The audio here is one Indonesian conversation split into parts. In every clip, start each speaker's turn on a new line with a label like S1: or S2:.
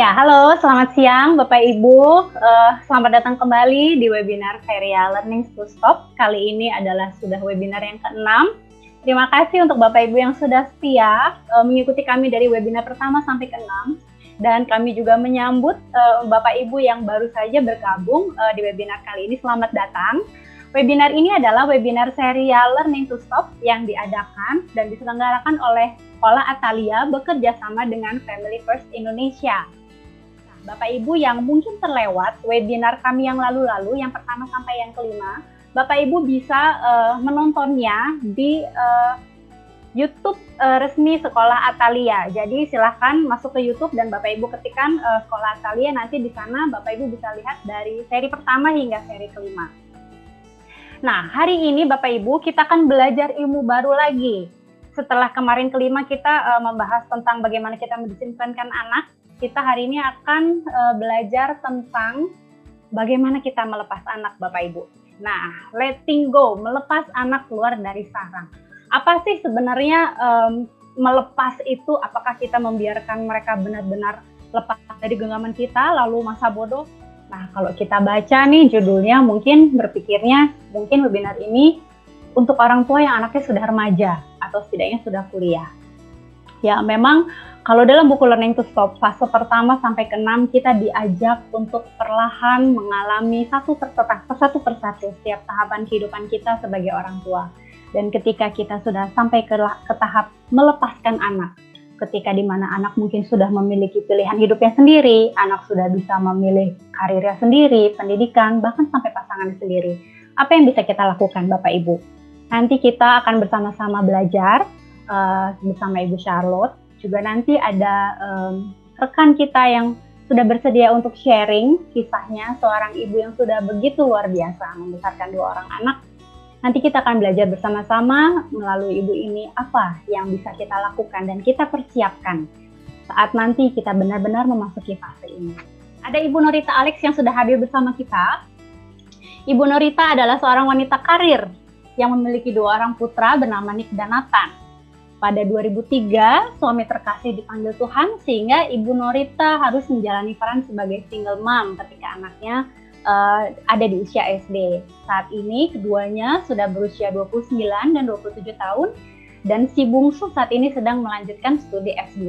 S1: Ya, halo, selamat siang Bapak Ibu. Selamat datang kembali di webinar serial Learning to Stop. Kali ini adalah sudah webinar yang ke-6. Terima kasih untuk Bapak Ibu yang sudah setia mengikuti kami dari webinar pertama sampai ke-6. Dan kami juga menyambut Bapak Ibu yang baru saja bergabung di webinar kali ini. Selamat datang. Webinar ini adalah webinar serial Learning to Stop yang diadakan dan diselenggarakan oleh Sekolah Atalia bekerja sama dengan Family First Indonesia. Bapak Ibu yang mungkin terlewat webinar kami yang lalu-lalu, yang pertama sampai yang kelima, Bapak Ibu bisa menontonnya di YouTube resmi Sekolah Atalia. Jadi silahkan masuk ke YouTube dan Bapak Ibu ketikkan Sekolah Atalia, nanti di sana Bapak Ibu bisa lihat dari seri pertama hingga seri kelima. Nah, hari ini Bapak Ibu kita akan belajar ilmu baru lagi. Setelah kemarin kelima kita membahas tentang bagaimana kita mendisiplinkan anak, kita hari ini akan belajar tentang bagaimana kita melepas anak Bapak Ibu. Nah, letting go, melepas anak keluar dari sarang. Apa sih sebenarnya melepas itu? Apakah kita membiarkan mereka benar-benar lepas dari genggaman kita lalu masa bodoh? Nah, kalau kita baca nih judulnya mungkin berpikirnya mungkin webinar ini untuk orang tua yang anaknya sudah remaja atau setidaknya sudah kuliah. Ya, memang kalau dalam buku Learning to Stop fase pertama sampai ke-6 kita diajak untuk perlahan mengalami satu persatu setiap tahapan kehidupan kita sebagai orang tua. Dan ketika kita sudah sampai ke tahap melepaskan anak, ketika di mana anak mungkin sudah memiliki pilihan hidupnya sendiri, anak sudah bisa memilih karirnya sendiri, pendidikan, bahkan sampai pasangannya sendiri. Apa yang bisa kita lakukan Bapak Ibu? Nanti kita akan bersama-sama belajar bersama Ibu Charlotte. Juga nanti ada rekan kita yang sudah bersedia untuk sharing kisahnya, seorang ibu yang sudah begitu luar biasa membesarkan 2 orang anak. Nanti kita akan belajar bersama-sama melalui ibu ini apa yang bisa kita lakukan dan kita persiapkan saat nanti kita benar-benar memasuki fase ini. Ada Ibu Norita Alex yang sudah hadir bersama kita. Ibu Norita adalah seorang wanita karir yang memiliki 2 orang putra bernama Nick dan Nathan. Pada 2003, suami terkasih dipanggil Tuhan sehingga Ibu Norita harus menjalani peran sebagai single mom ketika anaknya ada di usia SD. Saat ini keduanya sudah berusia 29 dan 27 tahun dan si bungsu saat ini sedang melanjutkan studi S2.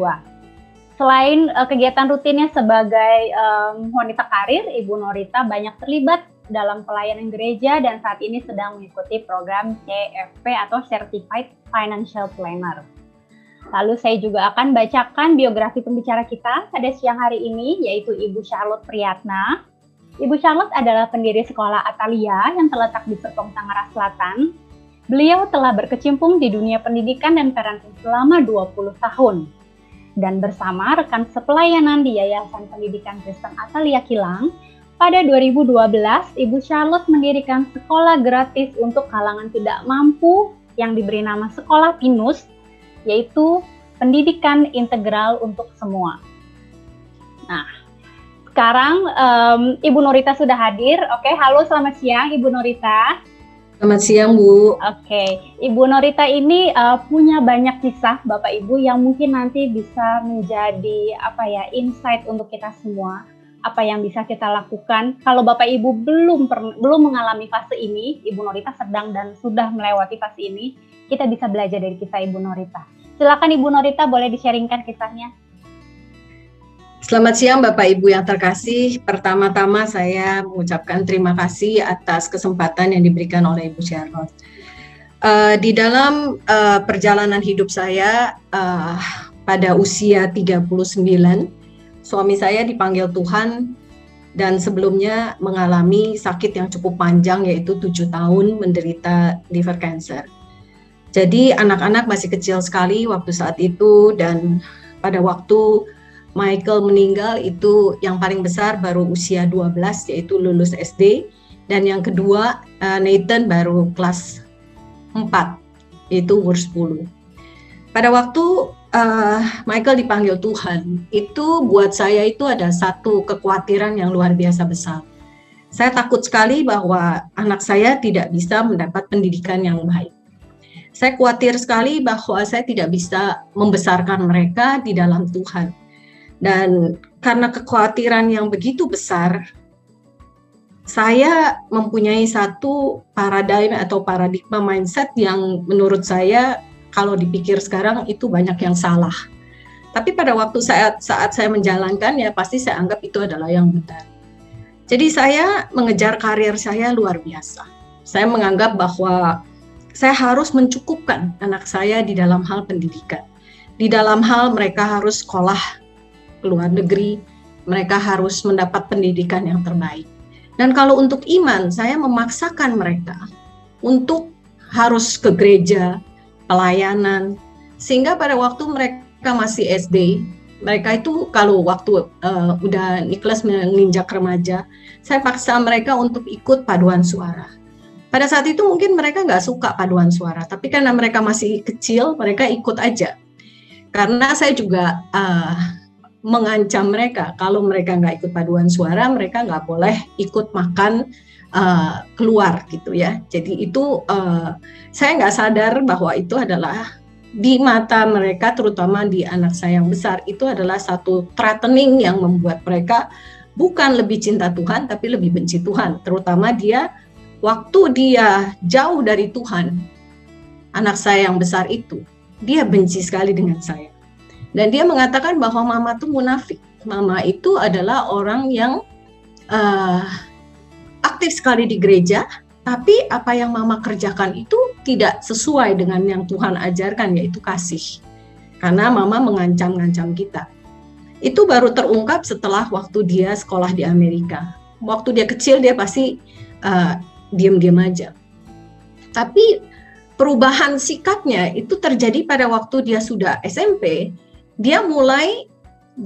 S1: Selain kegiatan rutinnya sebagai wanita karir, Ibu Norita banyak terlibat dalam pelayanan gereja dan saat ini sedang mengikuti program CFP atau Certified Financial Planner. Lalu saya juga akan bacakan biografi pembicara kita pada siang hari ini, yaitu Ibu Charlotte Priyatna. Ibu Charlotte adalah pendiri Sekolah Atalia yang terletak di Serpong, Tangerang Selatan. Beliau telah berkecimpung di dunia pendidikan dan parenting selama 20 tahun. Dan bersama rekan sepelayanan di Yayasan Pendidikan Kristen Atalia Kilang, pada 2012, Ibu Charlotte mendirikan sekolah gratis untuk kalangan tidak mampu yang diberi nama Sekolah Pinus, yaitu pendidikan integral untuk semua. Nah, sekarang Ibu Norita sudah hadir. Oke, halo selamat siang Ibu Norita.
S2: Selamat siang Bu.
S1: Oke, Ibu Norita ini punya banyak kisah Bapak Ibu yang mungkin nanti bisa menjadi insight untuk kita semua. Apa yang bisa kita lakukan kalau Bapak Ibu belum mengalami fase ini, Ibu Norita sedang dan sudah melewati fase ini, kita bisa belajar dari kisah Ibu Norita. Silakan Ibu Norita, boleh di-sharingkan kisahnya.
S2: Selamat siang Bapak Ibu yang terkasih. Pertama-tama saya mengucapkan terima kasih atas kesempatan yang diberikan oleh Ibu Charlotte. Di dalam perjalanan hidup saya pada usia 39, suami saya dipanggil Tuhan dan sebelumnya mengalami sakit yang cukup panjang yaitu 7 tahun menderita liver cancer. Jadi anak-anak masih kecil sekali waktu saat itu dan pada waktu Michael meninggal itu yang paling besar baru usia 12 yaitu lulus SD dan yang kedua Nathan baru kelas 4 yaitu umur 10. Pada waktu Michael dipanggil Tuhan, itu buat saya itu ada satu kekhawatiran yang luar biasa besar. Saya takut sekali bahwa anak saya tidak bisa mendapat pendidikan yang baik. Saya khawatir sekali bahwa saya tidak bisa membesarkan mereka di dalam Tuhan. Dan karena kekhawatiran yang begitu besar, saya mempunyai satu paradigma mindset yang menurut saya kalau dipikir sekarang itu banyak yang salah. Tapi pada waktu saat saya menjalankan ya pasti saya anggap itu adalah yang benar. Jadi saya mengejar karir saya luar biasa. Saya menganggap bahwa saya harus mencukupkan anak saya di dalam hal pendidikan. Di dalam hal mereka harus sekolah ke luar negeri, mereka harus mendapat pendidikan yang terbaik. Dan kalau untuk iman, saya memaksakan mereka untuk harus ke gereja, pelayanan, sehingga pada waktu mereka masih SD, mereka itu kalau waktu udah Nicholas menginjak remaja, saya paksa mereka untuk ikut paduan suara. Pada saat itu mungkin mereka nggak suka paduan suara, tapi karena mereka masih kecil, mereka ikut aja. Karena saya juga mengancam mereka, kalau mereka nggak ikut paduan suara, mereka nggak boleh ikut makan keluar gitu ya. Jadi itu saya nggak sadar bahwa itu adalah di mata mereka, terutama di anak saya yang besar, itu adalah satu threatening yang membuat mereka bukan lebih cinta Tuhan, tapi lebih benci Tuhan. Terutama dia, waktu dia jauh dari Tuhan, anak saya yang besar itu, dia benci sekali dengan saya. Dan dia mengatakan bahwa mama itu munafik. Mama itu adalah orang yang aktif sekali di gereja, tapi apa yang mama kerjakan itu tidak sesuai dengan yang Tuhan ajarkan, yaitu kasih. Karena mama mengancam-ngancam kita. Itu baru terungkap setelah waktu dia sekolah di Amerika. Waktu dia kecil dia pasti diam-diam aja. Tapi perubahan sikapnya itu terjadi pada waktu dia sudah SMP. Dia mulai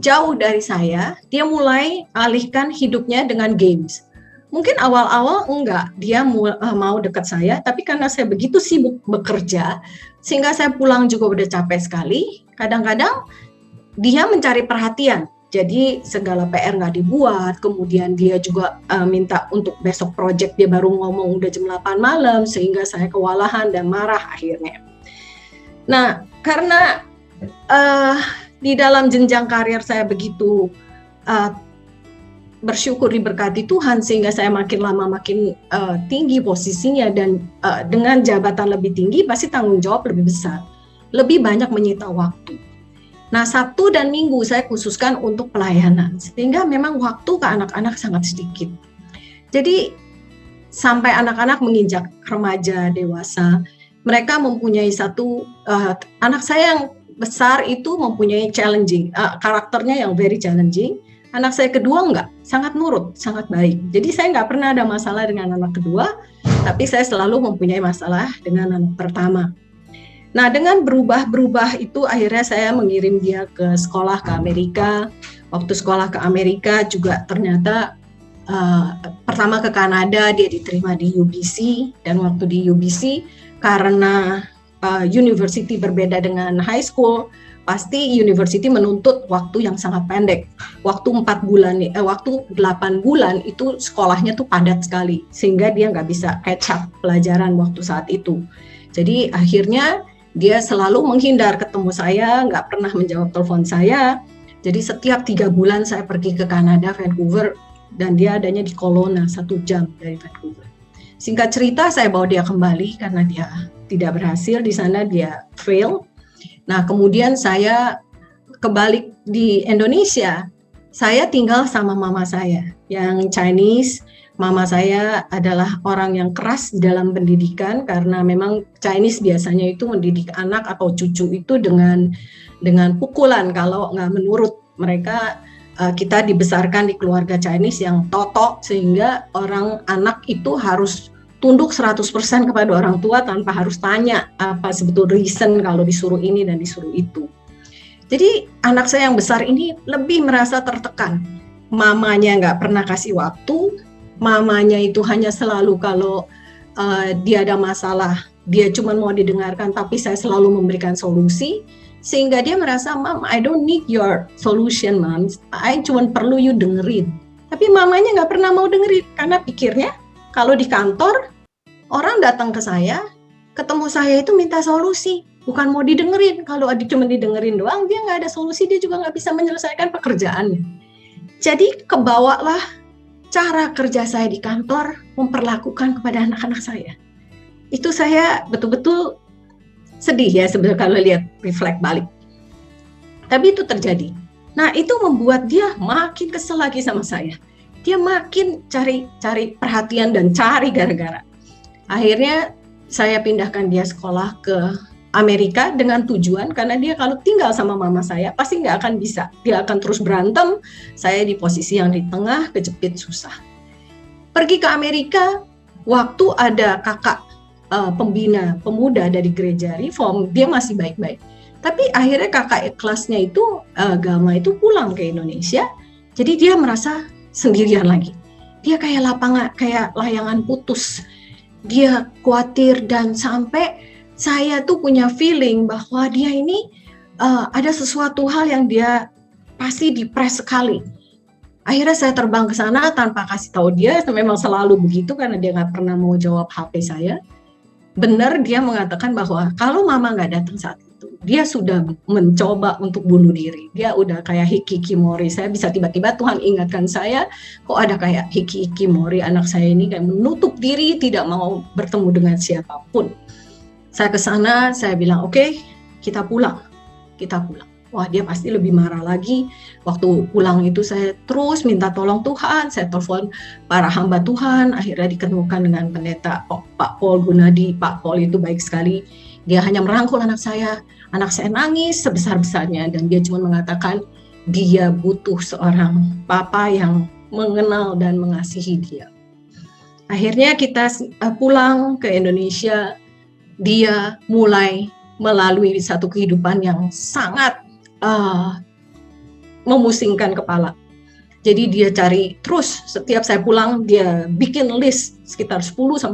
S2: jauh dari saya, dia mulai alihkan hidupnya dengan games. Mungkin awal-awal enggak, dia mau dekat saya, tapi karena saya begitu sibuk bekerja, sehingga saya pulang juga udah capek sekali, kadang-kadang dia mencari perhatian. Jadi segala PR nggak dibuat, kemudian dia juga minta untuk besok project, dia baru ngomong udah jam 8 malam, sehingga saya kewalahan dan marah akhirnya. Nah, karena di dalam jenjang karir saya begitu bersyukur diberkati Tuhan, sehingga saya makin lama makin tinggi posisinya, dan dengan jabatan lebih tinggi pasti tanggung jawab lebih besar, lebih banyak menyita waktu. Nah, Sabtu dan Minggu saya khususkan untuk pelayanan, sehingga memang waktu ke anak-anak sangat sedikit. Jadi sampai anak-anak menginjak remaja, dewasa, mereka mempunyai satu anak saya yang besar itu mempunyai challenging, karakternya yang very challenging. Anak saya kedua enggak, sangat nurut, sangat baik. Jadi saya enggak pernah ada masalah dengan anak kedua, tapi saya selalu mempunyai masalah dengan anak pertama. Nah, dengan berubah itu akhirnya saya mengirim dia ke sekolah ke Amerika. Waktu sekolah ke Amerika juga ternyata pertama ke Kanada dia diterima di UBC, dan waktu di UBC karena university berbeda dengan high school, pasti university menuntut waktu yang sangat pendek. Waktu 8 bulan itu sekolahnya tuh padat sekali, sehingga dia nggak bisa catch up pelajaran waktu saat itu. Jadi akhirnya dia selalu menghindar ketemu saya, nggak pernah menjawab telepon saya. Jadi setiap 3 bulan saya pergi ke Kanada, Vancouver, dan dia adanya di Kelowna 1 jam dari Vancouver. Singkat cerita saya bawa dia kembali karena dia tidak berhasil di sana, dia fail. Nah, kemudian saya kebalik di Indonesia. Saya tinggal sama mama saya yang Chinese. Mama saya adalah orang yang keras di dalam pendidikan, karena memang Chinese biasanya itu mendidik anak atau cucu itu dengan pukulan kalau nggak menurut mereka. Kita dibesarkan di keluarga Chinese yang totok, sehingga anak itu harus tunduk 100% kepada orang tua tanpa harus tanya apa sebetulnya reason kalau disuruh ini dan disuruh itu. Jadi anak saya yang besar ini lebih merasa tertekan. Mamanya nggak pernah kasih waktu, mamanya itu hanya selalu kalau dia ada masalah, dia cuma mau didengarkan, tapi saya selalu memberikan solusi. Sehingga dia merasa, Mom, I don't need your solution, Mom. I cuma perlu you dengerin. Tapi mamanya nggak pernah mau dengerin, karena pikirnya kalau di kantor, orang datang ke saya, ketemu saya itu minta solusi, bukan mau didengerin. Kalau cuma didengerin doang, dia nggak ada solusi, dia juga nggak bisa menyelesaikan pekerjaannya. Jadi kebawalah cara kerja saya di kantor memperlakukan kepada anak-anak saya. Itu saya betul-betul sedih ya sebenarnya kalau lihat reflect balik. Tapi itu terjadi. Nah, itu membuat dia makin kesel lagi sama saya. Dia makin cari perhatian dan cari gara-gara. Akhirnya saya pindahkan dia sekolah ke Amerika dengan tujuan, karena dia kalau tinggal sama mama saya pasti nggak akan bisa. Dia akan terus berantem, saya di posisi yang di tengah, kejepit susah. Pergi ke Amerika, waktu ada kakak pembina pemuda dari gereja Reform, dia masih baik-baik. Tapi akhirnya kakak kelasnya itu, Gama itu pulang ke Indonesia, jadi dia merasa sendirian lagi. Dia kayak layangan putus. Dia khawatir dan sampai saya tuh punya feeling bahwa dia ini ada sesuatu hal yang dia pasti depres sekali. Akhirnya saya terbang ke sana tanpa kasih tahu dia, memang selalu begitu karena dia nggak pernah mau jawab HP saya. Benar dia mengatakan bahwa kalau mama nggak datang saat itu, dia sudah mencoba untuk bunuh diri. Dia udah kayak hikikomori. Saya bisa tiba-tiba Tuhan ingatkan saya, kok ada kayak hikikomori, anak saya ini kayak menutup diri, tidak mau bertemu dengan siapapun. Saya ke sana, saya bilang, oke, kita pulang. Wah, dia pasti lebih marah lagi. Waktu pulang itu saya terus minta tolong Tuhan, saya telepon para hamba Tuhan, akhirnya diketemukan dengan pendeta Pak Paul Gunadi. Pak Paul itu baik sekali. Dia hanya merangkul anak saya nangis sebesar-besarnya, dan dia cuma mengatakan dia butuh seorang papa yang mengenal dan mengasihi dia. Akhirnya kita pulang ke Indonesia. Dia mulai melalui satu kehidupan yang sangat memusingkan kepala. Jadi dia cari terus, setiap saya pulang dia bikin list sekitar 10-20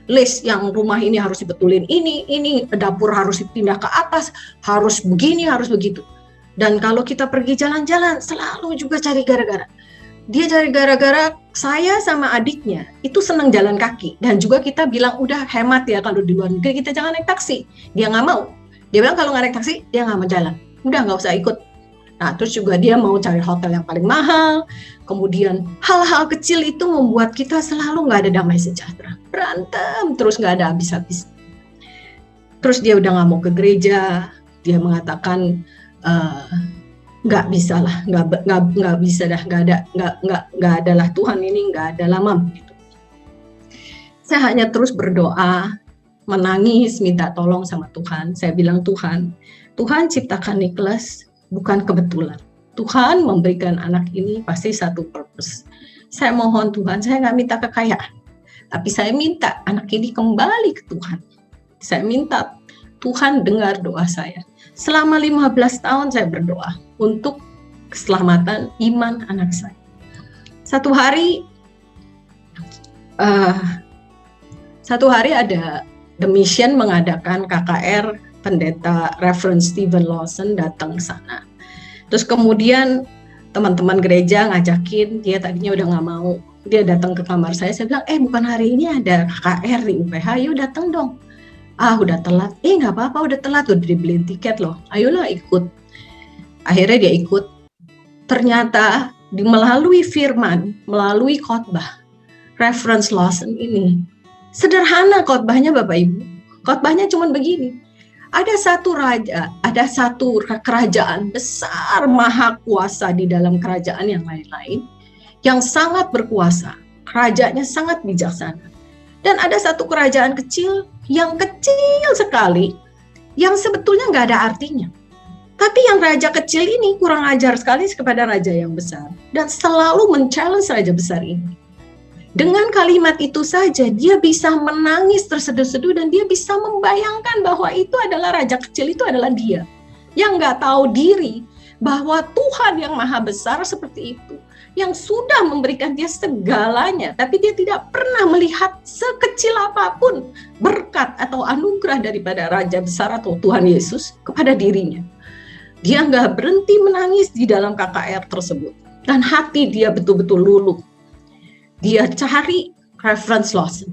S2: list yang rumah ini harus dibetulin, ini dapur harus dipindah ke atas, harus begini, harus begitu. Dan kalau kita pergi jalan-jalan selalu juga cari gara-gara. Dia cari gara-gara. Saya sama adiknya itu senang jalan kaki, dan juga kita bilang udah hemat ya kalau di luar negeri kita jangan naik taksi. Dia nggak mau. Dia bilang kalau nggak naik taksi dia nggak mau jalan. Udah nggak usah ikut. Nah, terus juga dia mau cari hotel yang paling mahal. Kemudian hal-hal kecil itu membuat kita selalu nggak ada damai sejahtera. Berantem terus nggak ada habis-habis. Terus dia udah nggak mau ke gereja. Dia mengatakan nggak bisa lah, nggak bisa dah, nggak adalah Tuhan ini, nggak ada lama gitu. Saya hanya terus berdoa, menangis, minta tolong sama Tuhan. Saya bilang, Tuhan ciptakan Nicholas bukan kebetulan. Tuhan memberikan anak ini pasti satu purpose. Saya mohon Tuhan, saya nggak minta kekayaan, tapi saya minta anak ini kembali ke Tuhan. Saya minta Tuhan dengar doa saya. Selama 15 tahun saya berdoa untuk keselamatan iman anak saya. Satu hari ada The Mission mengadakan KKR, pendeta Reverend Stephen Lawson datang ke sana. Terus kemudian teman-teman gereja ngajakin, dia tadinya udah nggak mau. Dia datang ke kamar saya bilang, bukan hari ini ada KKR di UPH, yuk datang dong. Udah telat. Nggak apa-apa, udah telat, udah dibeliin tiket loh. Ayolah ikut. Akhirnya dia ikut. Ternyata melalui firman, melalui khotbah, Reverend Lawson ini sederhana khotbahnya Bapak Ibu. Khotbahnya cuma begini. Ada satu raja, ada satu kerajaan besar, maha kuasa di dalam kerajaan yang lain-lain, yang sangat berkuasa. Kerajaannya sangat bijaksana. Dan ada satu kerajaan kecil, yang kecil sekali, yang sebetulnya nggak ada artinya. Tapi yang raja kecil ini kurang ajar sekali kepada raja yang besar, dan selalu men-challenge raja besar ini. Dengan kalimat itu saja, dia bisa menangis terseduh-seduh, dan dia bisa membayangkan bahwa itu adalah raja kecil, itu adalah dia. Yang nggak tahu diri bahwa Tuhan yang maha besar seperti itu, yang sudah memberikan dia segalanya, tapi dia tidak pernah melihat sekecil apapun berkat atau anugerah daripada Raja besar atau Tuhan Yesus kepada dirinya. Dia nggak berhenti menangis di dalam KKR tersebut, dan hati dia betul-betul luluh. Dia cari Reverend Lawson.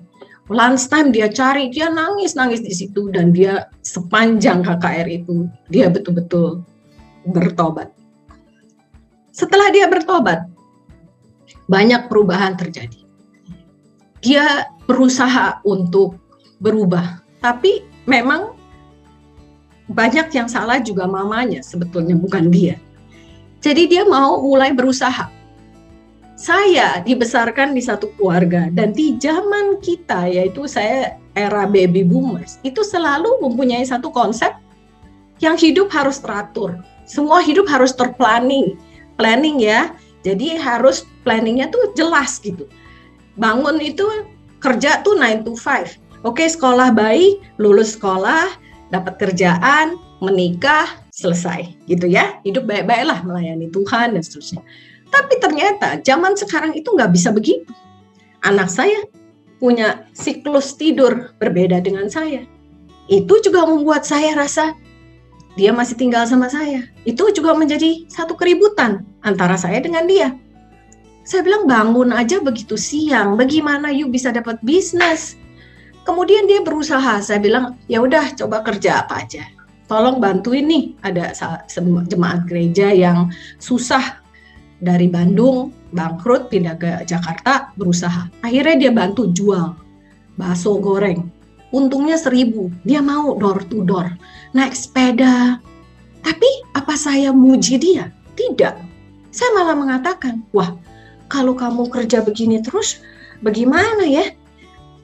S2: Lunch time dia cari, dia nangis di situ, dan dia sepanjang KKR itu dia betul-betul bertobat. Setelah dia bertobat, banyak perubahan terjadi. Dia berusaha untuk berubah, tapi memang banyak yang salah juga mamanya sebetulnya, bukan dia. Jadi dia mau mulai berusaha. Saya dibesarkan di satu keluarga, dan di zaman kita, yaitu saya era baby boomers, itu selalu mempunyai satu konsep yang hidup harus teratur. Semua hidup harus terplanning. Planning ya, jadi harus planningnya tuh jelas gitu. Bangun itu kerja tuh 9 to 5. Oke, sekolah baik, lulus sekolah, dapat kerjaan, menikah, selesai gitu ya. Hidup baik-baiklah, melayani Tuhan dan seterusnya. Tapi ternyata zaman sekarang itu nggak bisa begitu. Anak saya punya siklus tidur berbeda dengan saya. Itu juga membuat saya rasa dia masih tinggal sama saya. Itu juga menjadi satu keributan antara saya dengan dia. Saya bilang, bangun aja begitu siang, bagaimana you bisa dapat bisnis? Kemudian dia berusaha. Saya bilang, ya udah, coba kerja apa aja. Tolong bantuin nih, ada jemaat gereja yang susah dari Bandung, bangkrut, pindah ke Jakarta, berusaha. Akhirnya dia bantu jual bakso goreng. Untungnya 1.000, dia mau door to door, naik sepeda. Tapi apa saya muji dia? Tidak. Saya malah mengatakan, wah, kalau kamu kerja begini terus, bagaimana ya?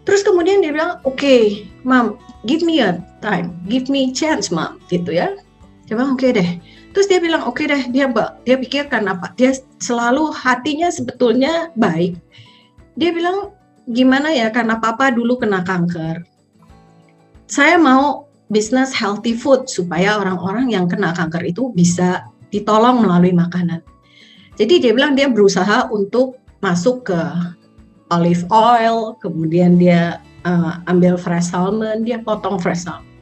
S2: Terus kemudian dia bilang, oke, Mom, give me a time, give me chance, Mom, gitu ya. Dia bilang, oke deh. Terus dia bilang, oke deh, dia pikirkan apa? Dia selalu hatinya sebetulnya baik. Dia bilang, gimana ya, karena papa dulu kena kanker. Saya mau bisnis healthy food supaya orang-orang yang kena kanker itu bisa ditolong melalui makanan. Jadi dia bilang dia berusaha untuk masuk ke olive oil, kemudian dia ambil fresh salmon, dia potong fresh salmon.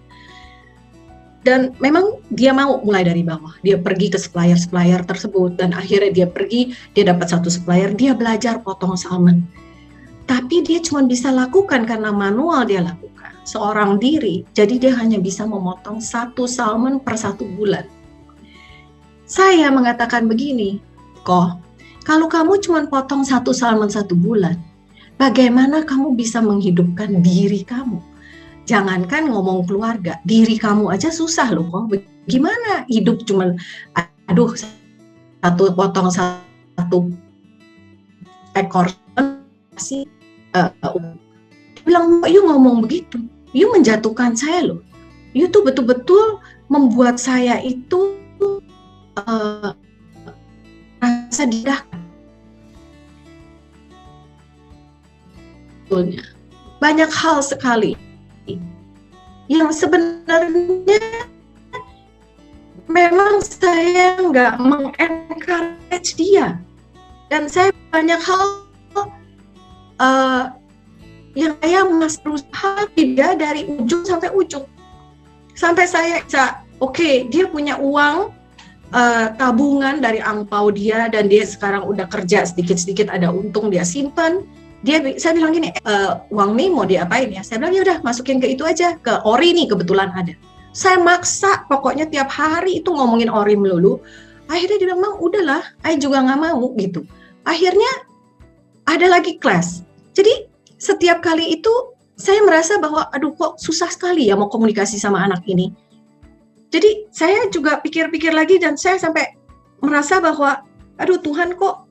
S2: Dan memang dia mau mulai dari bawah. Dia pergi ke supplier tersebut, dan akhirnya dia pergi, dia dapat satu supplier, dia belajar potong salmon. Tapi dia cuma bisa lakukan karena manual dia lakukan, seorang diri. Jadi dia hanya bisa memotong 1 salmon per 1 bulan. Saya mengatakan begini, kok, kalau kamu cuma potong 1 salmon 1 bulan, bagaimana kamu bisa menghidupkan diri kamu? Jangankan ngomong keluarga, diri kamu aja susah loh kok. Gimana hidup cuman potong 1 ekor sih? Bilang, you ngomong begitu, you menjatuhkan saya loh. You tuh betul-betul membuat saya itu rasa dirahkan. Banyak hal sekali yang sebenarnya memang saya nggak mengencourage dia, dan saya banyak hal yang saya masih berusaha tidak dari ujung sampai ujung, sampai saya bisa oke, dia punya uang tabungan dari angpau dia, dan dia sekarang udah kerja sedikit-sedikit ada untung, dia simpan. Saya bilang gini, uang nih mau diapain ya? Saya bilang, ya udah masukin ke itu aja, ke ori nih kebetulan ada. Saya maksa, pokoknya tiap hari itu ngomongin ori melulu. Akhirnya dia bilang, Mang, udahlah, saya juga nggak mau gitu. Akhirnya ada lagi kelas. Jadi setiap kali itu saya merasa bahwa, aduh kok susah sekali ya mau komunikasi sama anak ini. Jadi saya juga pikir-pikir lagi, dan saya sampai merasa bahwa, aduh Tuhan, kok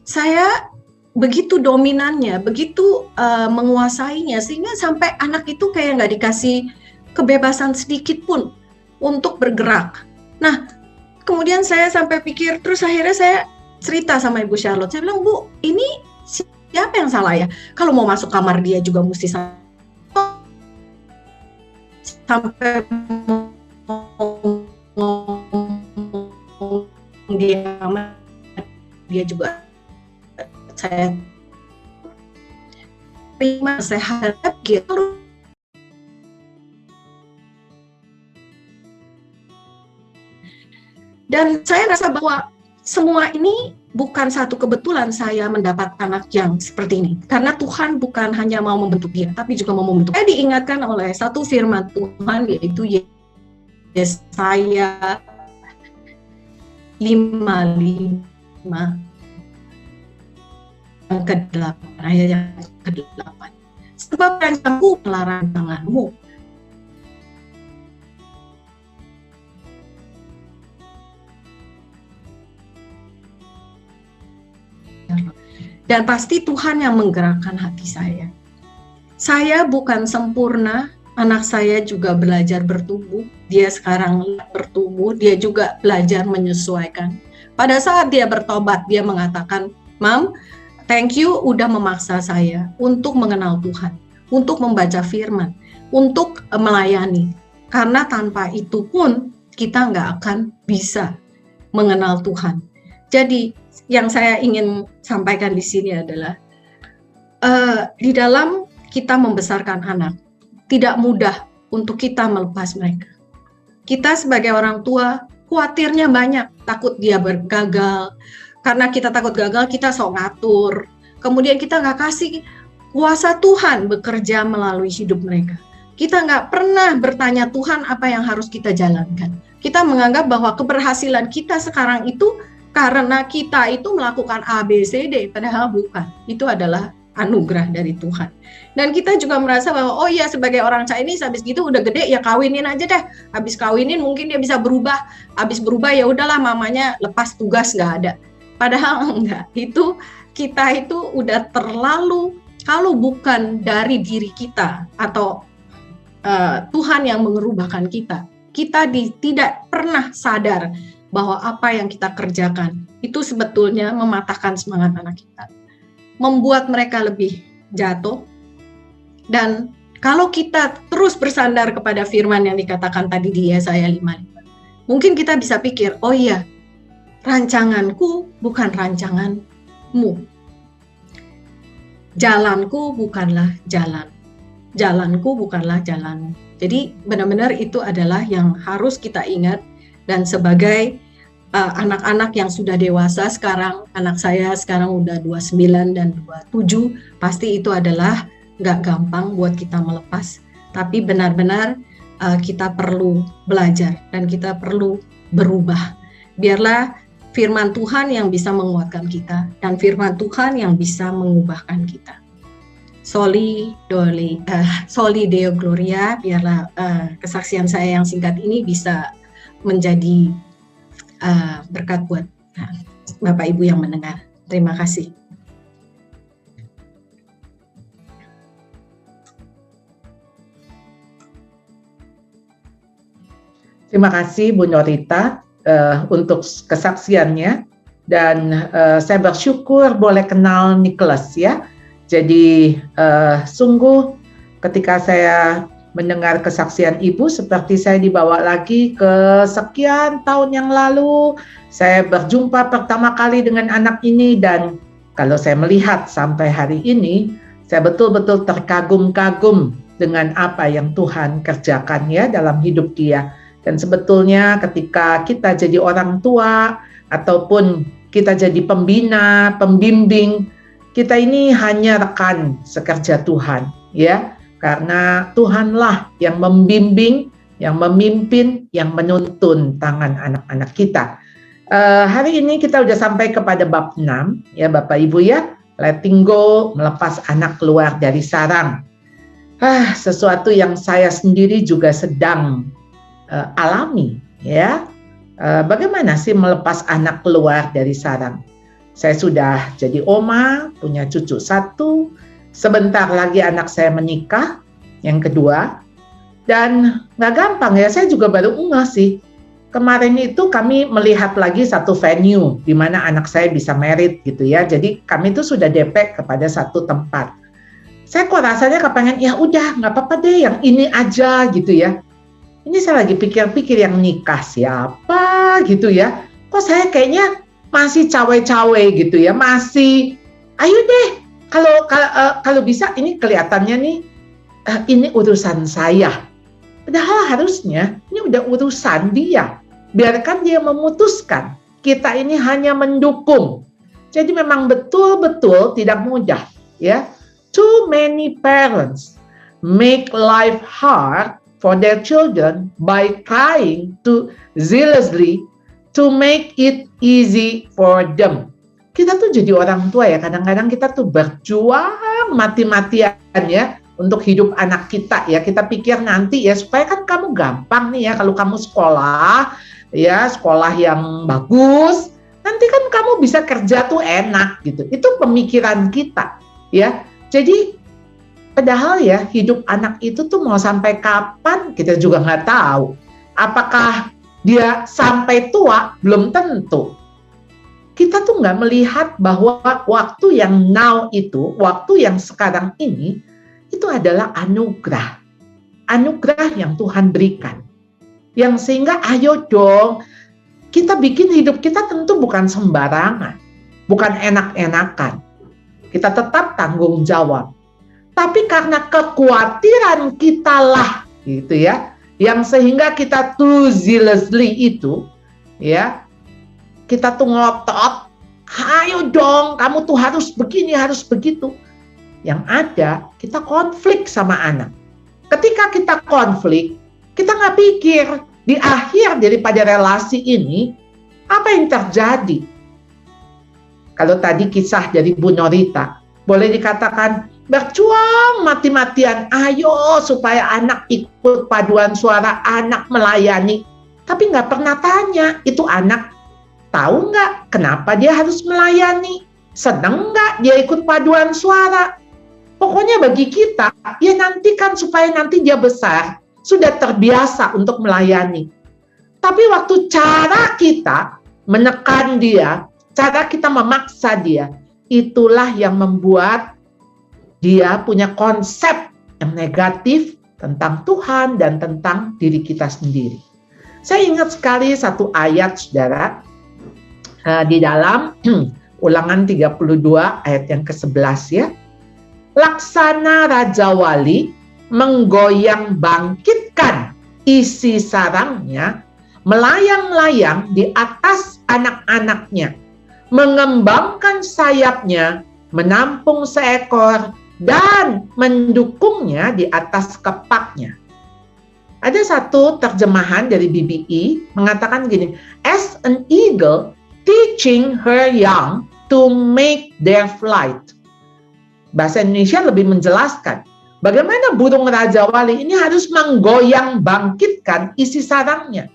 S2: saya begitu dominannya, begitu menguasainya, sehingga sampai anak itu kayak nggak dikasih kebebasan sedikit pun untuk bergerak. Nah, kemudian saya sampai pikir, terus akhirnya saya cerita sama Ibu Charlotte. Saya bilang, Bu, ini siapa yang salah ya? Kalau mau masuk kamar dia juga mesti sampai dia juga saya terima sehat gitu. Dan saya rasa bahwa semua ini bukan satu kebetulan saya mendapat anak yang seperti ini. Karena Tuhan bukan hanya mau membentuk dia, tapi juga mau membentuk. Saya diingatkan oleh satu firman Tuhan, yaitu Yesaya 5:5 yang ke-8, ayat yang ke-8. Sebab rancanganku adalah rancanganmu. Dan pasti Tuhan yang menggerakkan hati saya. Saya bukan sempurna, anak saya juga belajar bertumbuh. Dia sekarang bertumbuh, dia juga belajar menyesuaikan. Pada saat dia bertobat, dia mengatakan, "Mam, thank you udah memaksa saya untuk mengenal Tuhan, untuk membaca firman, untuk melayani. Karena tanpa itu pun kita nggak akan bisa mengenal Tuhan." Jadi yang saya ingin sampaikan di sini adalah di dalam kita membesarkan anak, tidak mudah untuk kita melepas mereka. Kita sebagai orang tua khawatirnya banyak, takut dia gagal. Karena kita takut gagal, kita sok ngatur. Kemudian kita nggak kasih kuasa Tuhan bekerja melalui hidup mereka. Kita nggak pernah bertanya Tuhan apa yang harus kita jalankan. Kita menganggap bahwa keberhasilan kita sekarang itu karena kita itu melakukan A, B, C, D, padahal bukan. Itu adalah anugerah dari Tuhan. Dan kita juga merasa bahwa, oh iya sebagai orang Chinese habis gitu udah gede ya kawinin aja deh. Habis kawinin mungkin dia bisa berubah. Habis berubah ya udahlah mamanya lepas tugas nggak ada. Padahal enggak. Itu kita itu udah terlalu, kalau bukan dari diri kita atau Tuhan yang mengerubahkan kita tidak pernah sadar bahwa apa yang kita kerjakan itu sebetulnya mematahkan semangat anak kita, membuat mereka lebih jatuh. Dan kalau kita terus bersandar kepada firman yang dikatakan tadi di Yesaya 5:5, mungkin kita bisa pikir, oh iya, rancanganku bukan rancanganmu, jalanku bukanlah jalanku bukanlah jalanmu. Jadi benar-benar itu adalah yang harus kita ingat. Dan sebagai anak-anak yang sudah dewasa sekarang, anak saya sekarang udah 29 dan 27, pasti itu adalah nggak gampang buat kita melepas. Tapi benar-benar kita perlu belajar dan kita perlu berubah. Biarlah firman Tuhan yang bisa menguatkan kita dan firman Tuhan yang bisa mengubahkan kita. Soli Deo Gloria, biarlah kesaksian saya yang singkat ini bisa menjadi berkat buat Bapak Ibu yang mendengar. Terima kasih.
S3: Terima kasih Bu Norita untuk kesaksiannya, dan saya bersyukur boleh kenal Nicholas ya. Jadi sungguh ketika saya mendengar kesaksian Ibu, seperti saya dibawa lagi ke sekian tahun yang lalu. Saya berjumpa pertama kali dengan anak ini, dan kalau saya melihat sampai hari ini, saya betul-betul terkagum-kagum dengan apa yang Tuhan kerjakan ya dalam hidup dia. Dan sebetulnya ketika kita jadi orang tua ataupun kita jadi pembina, pembimbing, kita ini hanya rekan sekerja Tuhan ya. Karena Tuhanlah yang membimbing, yang memimpin, yang menuntun tangan anak-anak kita. Hari ini kita sudah sampai kepada bab 6, ya Bapak Ibu ya. Letting go, melepas anak keluar dari sarang. Sesuatu yang saya sendiri juga sedang alami, ya. Bagaimana sih melepas anak keluar dari sarang? Saya sudah jadi oma, punya cucu 1. Sebentar lagi anak saya menikah, yang kedua, dan nggak gampang ya, saya juga baru ngeh sih. Kemarin itu kami melihat lagi satu venue di mana anak saya bisa merit gitu ya, jadi kami itu sudah DP kepada satu tempat. Saya kok rasanya kepengen, ya udah nggak apa-apa deh yang ini aja gitu ya. Ini saya lagi pikir-pikir yang nikah siapa gitu ya, kok saya kayaknya masih cawe-cawe gitu ya, masih ayo deh. Kalau bisa ini kelihatannya nih ini urusan saya. Padahal harusnya ini udah urusan dia. Biarkan dia memutuskan. Kita ini hanya mendukung. Jadi memang betul-betul tidak mudah ya. Too many parents make life hard for their children by trying to zealously to make it easy for them. Kita tuh jadi orang tua ya, kadang-kadang kita tuh berjuang mati-matian ya untuk hidup anak kita ya. Kita pikir nanti ya supaya kan kamu gampang nih ya kalau kamu sekolah ya, sekolah yang bagus, nanti kan kamu bisa kerja tuh enak gitu. Itu pemikiran kita ya. Jadi padahal ya hidup anak itu tuh mau sampai kapan kita juga nggak tahu. Apakah dia sampai tua? Belum tentu. Kita tuh nggak melihat bahwa waktu yang now itu, waktu yang sekarang ini, itu adalah anugerah. Anugerah yang Tuhan berikan. Yang sehingga ayo dong, kita bikin hidup kita tentu bukan sembarangan. Bukan enak-enakan. Kita tetap tanggung jawab. Tapi karena kekhawatiran kita lah, gitu ya, yang sehingga kita too zealously itu, ya, kita tuh ngotot, ayo dong, kamu tuh harus begini, harus begitu. Yang ada, kita konflik sama anak. Ketika kita konflik, kita nggak pikir di akhir daripada relasi ini, apa yang terjadi? Kalau tadi kisah dari Bu Norita, boleh dikatakan berjuang mati-matian, ayo supaya anak ikut paduan suara, anak melayani. Tapi nggak pernah tanya, itu anak tahu nggak kenapa dia harus melayani? Senang nggak dia ikut paduan suara? Pokoknya bagi kita, ya nantikan supaya nanti dia besar, sudah terbiasa untuk melayani. Tapi waktu cara kita menekan dia, cara kita memaksa dia, itulah yang membuat dia punya konsep yang negatif tentang Tuhan dan tentang diri kita sendiri. Saya ingat sekali satu ayat, saudara, di dalam Ulangan 32 ayat yang ke-11 ya. Laksana Raja Wali menggoyang bangkitkan isi sarangnya, melayang-layang di atas anak-anaknya, mengembangkan sayapnya, menampung seekor, dan mendukungnya di atas kepaknya. Ada satu terjemahan dari BBI mengatakan gini, as an eagle teaching her young to make their flight. Bahasa Indonesia lebih menjelaskan, bagaimana burung Raja Wali ini harus menggoyang bangkitkan isi sarangnya.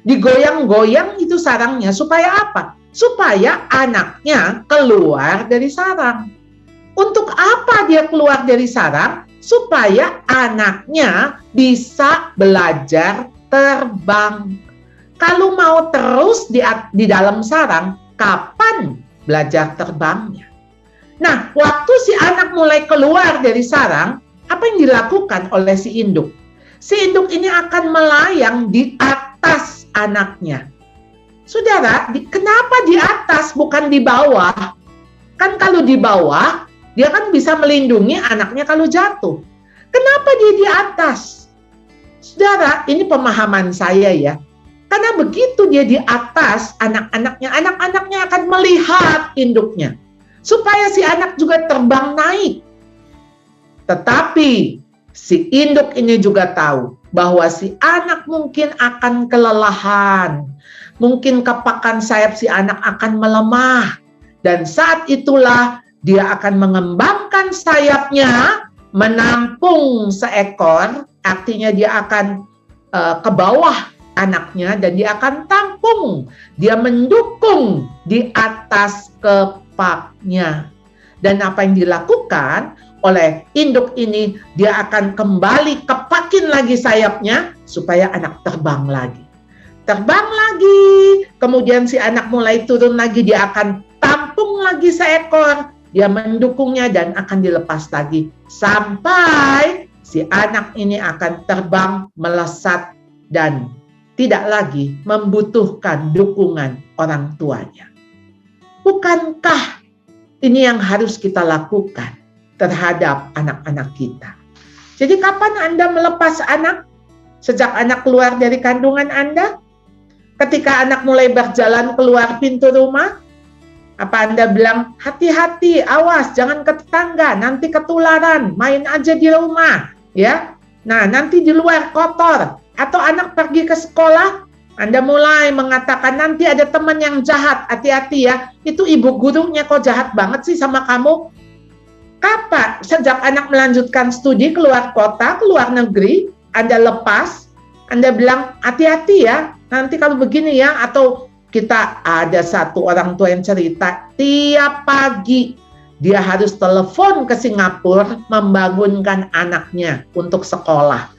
S3: Digoyang-goyang itu sarangnya, supaya apa? Supaya anaknya keluar dari sarang. Untuk apa dia keluar dari sarang? Supaya anaknya bisa belajar terbang. Kalau mau terus di dalam sarang, kapan belajar terbangnya? Nah, waktu si anak mulai keluar dari sarang, apa yang dilakukan oleh si induk? Si induk ini akan melayang di atas anaknya. Saudara, kenapa di atas bukan di bawah? Kan kalau di bawah, dia kan bisa melindungi anaknya kalau jatuh. Kenapa dia di atas? Saudara, ini pemahaman saya ya. Karena begitu dia di atas anak-anaknya akan melihat induknya. Supaya si anak juga terbang naik. Tetapi si induk ini juga tahu bahwa si anak mungkin akan kelelahan. Mungkin kepakan sayap si anak akan melemah. Dan saat itulah dia akan mengembangkan sayapnya, menampung seekor, artinya dia akan ke bawah anaknya dan dia akan tampung. Dia mendukung di atas kepaknya. Dan apa yang dilakukan oleh induk ini, dia akan kembali kepakin lagi sayapnya supaya anak terbang lagi. Terbang lagi, kemudian si anak mulai turun lagi, dia akan tampung lagi seekor, dia mendukungnya dan akan dilepas lagi. Sampai si anak ini akan terbang melesat dan tidak lagi membutuhkan dukungan orang tuanya. Bukankah ini yang harus kita lakukan terhadap anak-anak kita? Jadi kapan Anda melepas anak? Sejak anak keluar dari kandungan Anda? Ketika anak mulai berjalan keluar pintu rumah? Apa Anda bilang, hati-hati, awas, jangan ke tetangga, nanti ketularan, main aja di rumah, ya? Nah, nanti di luar kotor. Atau anak pergi ke sekolah, Anda mulai mengatakan nanti ada teman yang jahat, hati-hati ya. Itu ibu gurunya kok jahat banget sih sama kamu. Kapan? Sejak anak melanjutkan studi keluar kota, keluar negeri, Anda lepas, Anda bilang hati-hati ya, nanti kalau begini ya. Atau kita ada satu orang tua yang cerita, tiap pagi dia harus telepon ke Singapura membangunkan anaknya untuk sekolah.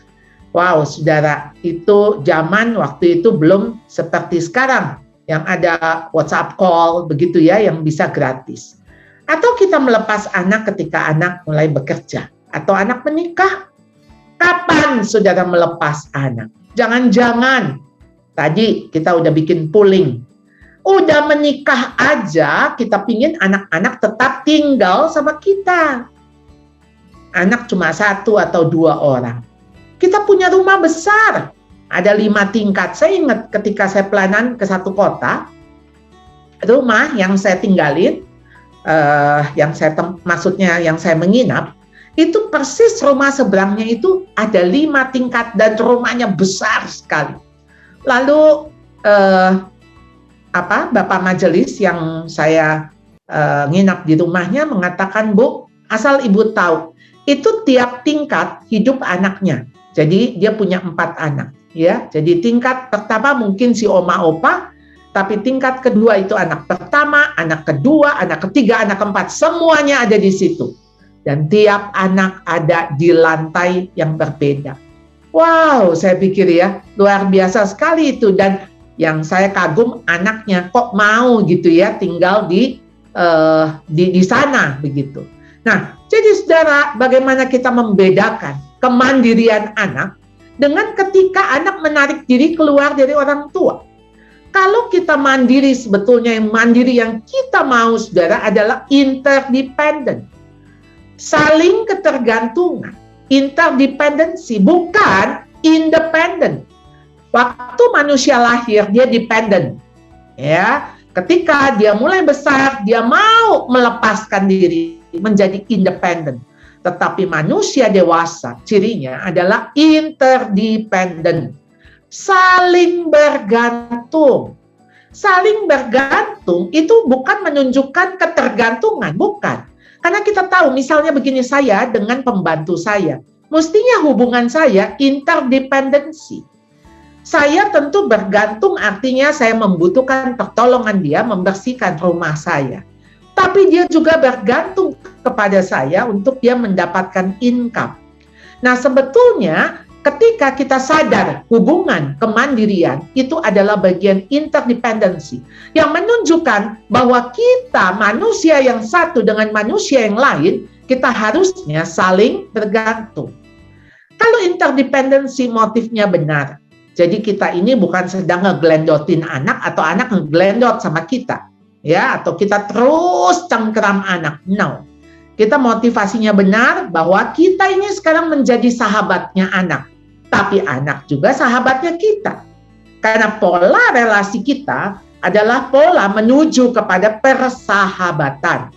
S3: Wow, saudara, itu zaman waktu itu belum seperti sekarang yang ada WhatsApp call begitu ya, yang bisa gratis. Atau kita melepas anak ketika anak mulai bekerja atau anak menikah. Kapan saudara melepas anak? Jangan-jangan tadi kita udah bikin polling. Udah menikah aja kita pingin anak-anak tetap tinggal sama kita. Anak cuma 1 atau 2 orang. Kita punya rumah besar, ada 5 tingkat. Saya ingat ketika saya pelayanan ke satu kota, rumah yang saya tinggalin, maksudnya yang saya menginap, itu persis rumah seberangnya itu ada 5 tingkat dan rumahnya besar sekali. Lalu Bapak majelis yang saya nginap di rumahnya mengatakan, Bu, asal Ibu tahu, itu tiap tingkat hidup anaknya. Jadi dia punya 4 anak, ya. Jadi tingkat pertama mungkin si oma opa, tapi tingkat kedua itu anak pertama, anak kedua, anak ketiga, anak keempat, semuanya ada di situ. Dan tiap anak ada di lantai yang berbeda. Wow, saya pikir ya, luar biasa sekali itu. Dan yang saya kagum anaknya kok mau gitu ya tinggal di sana begitu. Nah, jadi saudara, bagaimana kita membedakan kemandirian anak dengan ketika anak menarik diri keluar dari orang tua? Kalau kita mandiri, sebetulnya yang mandiri yang kita mau, saudara, adalah interdependent. Saling ketergantungan. Interdependency, bukan independent. Waktu manusia lahir, dia dependent. Ya, ketika dia mulai besar, dia mau melepaskan diri menjadi independent. Tetapi manusia dewasa, cirinya adalah interdependent. Saling bergantung. Saling bergantung itu bukan menunjukkan ketergantungan, bukan. Karena kita tahu, misalnya begini, saya dengan pembantu saya, mestinya hubungan saya interdependensi. Saya tentu bergantung, artinya saya membutuhkan pertolongan dia membersihkan rumah saya. Tapi dia juga bergantung kepada saya untuk dia mendapatkan income. Nah, sebetulnya ketika kita sadar hubungan kemandirian itu adalah bagian interdependensi yang menunjukkan bahwa kita manusia yang satu dengan manusia yang lain, kita harusnya saling bergantung. Kalau interdependensi motifnya benar, jadi kita ini bukan sedang ngegelendotin anak atau anak ngegelendot sama kita, ya, atau kita terus cengkeram anak. No. Kita motivasinya benar bahwa kita ini sekarang menjadi sahabatnya anak. Tapi anak juga sahabatnya kita. Karena pola relasi kita adalah pola menuju kepada persahabatan.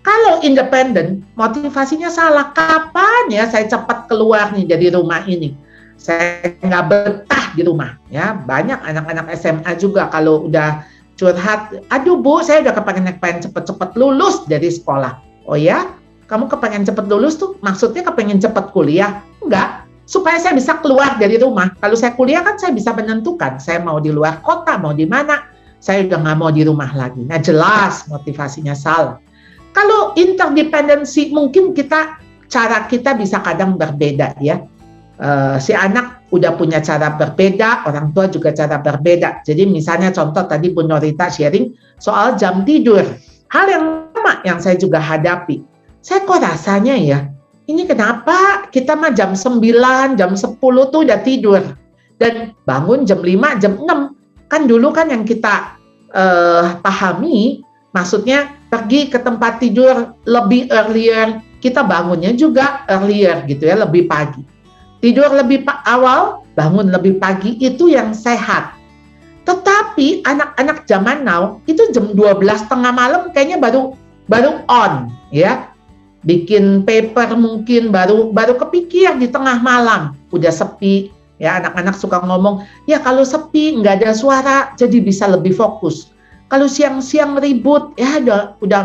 S3: Kalau independen, motivasinya salah. Kapan ya saya cepat keluar nih dari rumah ini? Saya nggak betah di rumah. Ya, banyak anak-anak SMA juga kalau udah curhat, aduh Bu, saya udah kepengen cepet-cepet lulus dari sekolah. Oh ya? Kamu kepengen cepet lulus tuh maksudnya kepengen cepet kuliah? Enggak. Supaya saya bisa keluar dari rumah. Kalau saya kuliah kan saya bisa menentukan. Saya mau di luar kota, mau di mana. Saya udah nggak mau di rumah lagi. Nah, jelas motivasinya salah. Kalau interdependensi, mungkin cara kita bisa kadang berbeda ya. Si anak udah punya cara berbeda, orang tua juga cara berbeda. Jadi misalnya contoh tadi Bu Norita sharing soal jam tidur. Hal yang sama yang saya juga hadapi. Saya kok rasanya ya, ini kenapa kita mah jam 9, jam 10 tuh udah tidur. Dan bangun jam 5, jam 6. Kan dulu kan yang kita pahami, maksudnya pergi ke tempat tidur lebih earlier, kita bangunnya juga earlier gitu ya, lebih pagi. Tidur lebih awal, bangun lebih pagi, itu yang sehat. Tetapi anak-anak zaman now, itu jam 12 tengah malam kayaknya baru on ya. Bikin paper mungkin baru kepikir di tengah malam, udah sepi, Ya, anak-anak suka ngomong, ya kalau sepi, nggak ada suara, jadi bisa lebih fokus. Kalau siang-siang ribut, ya udah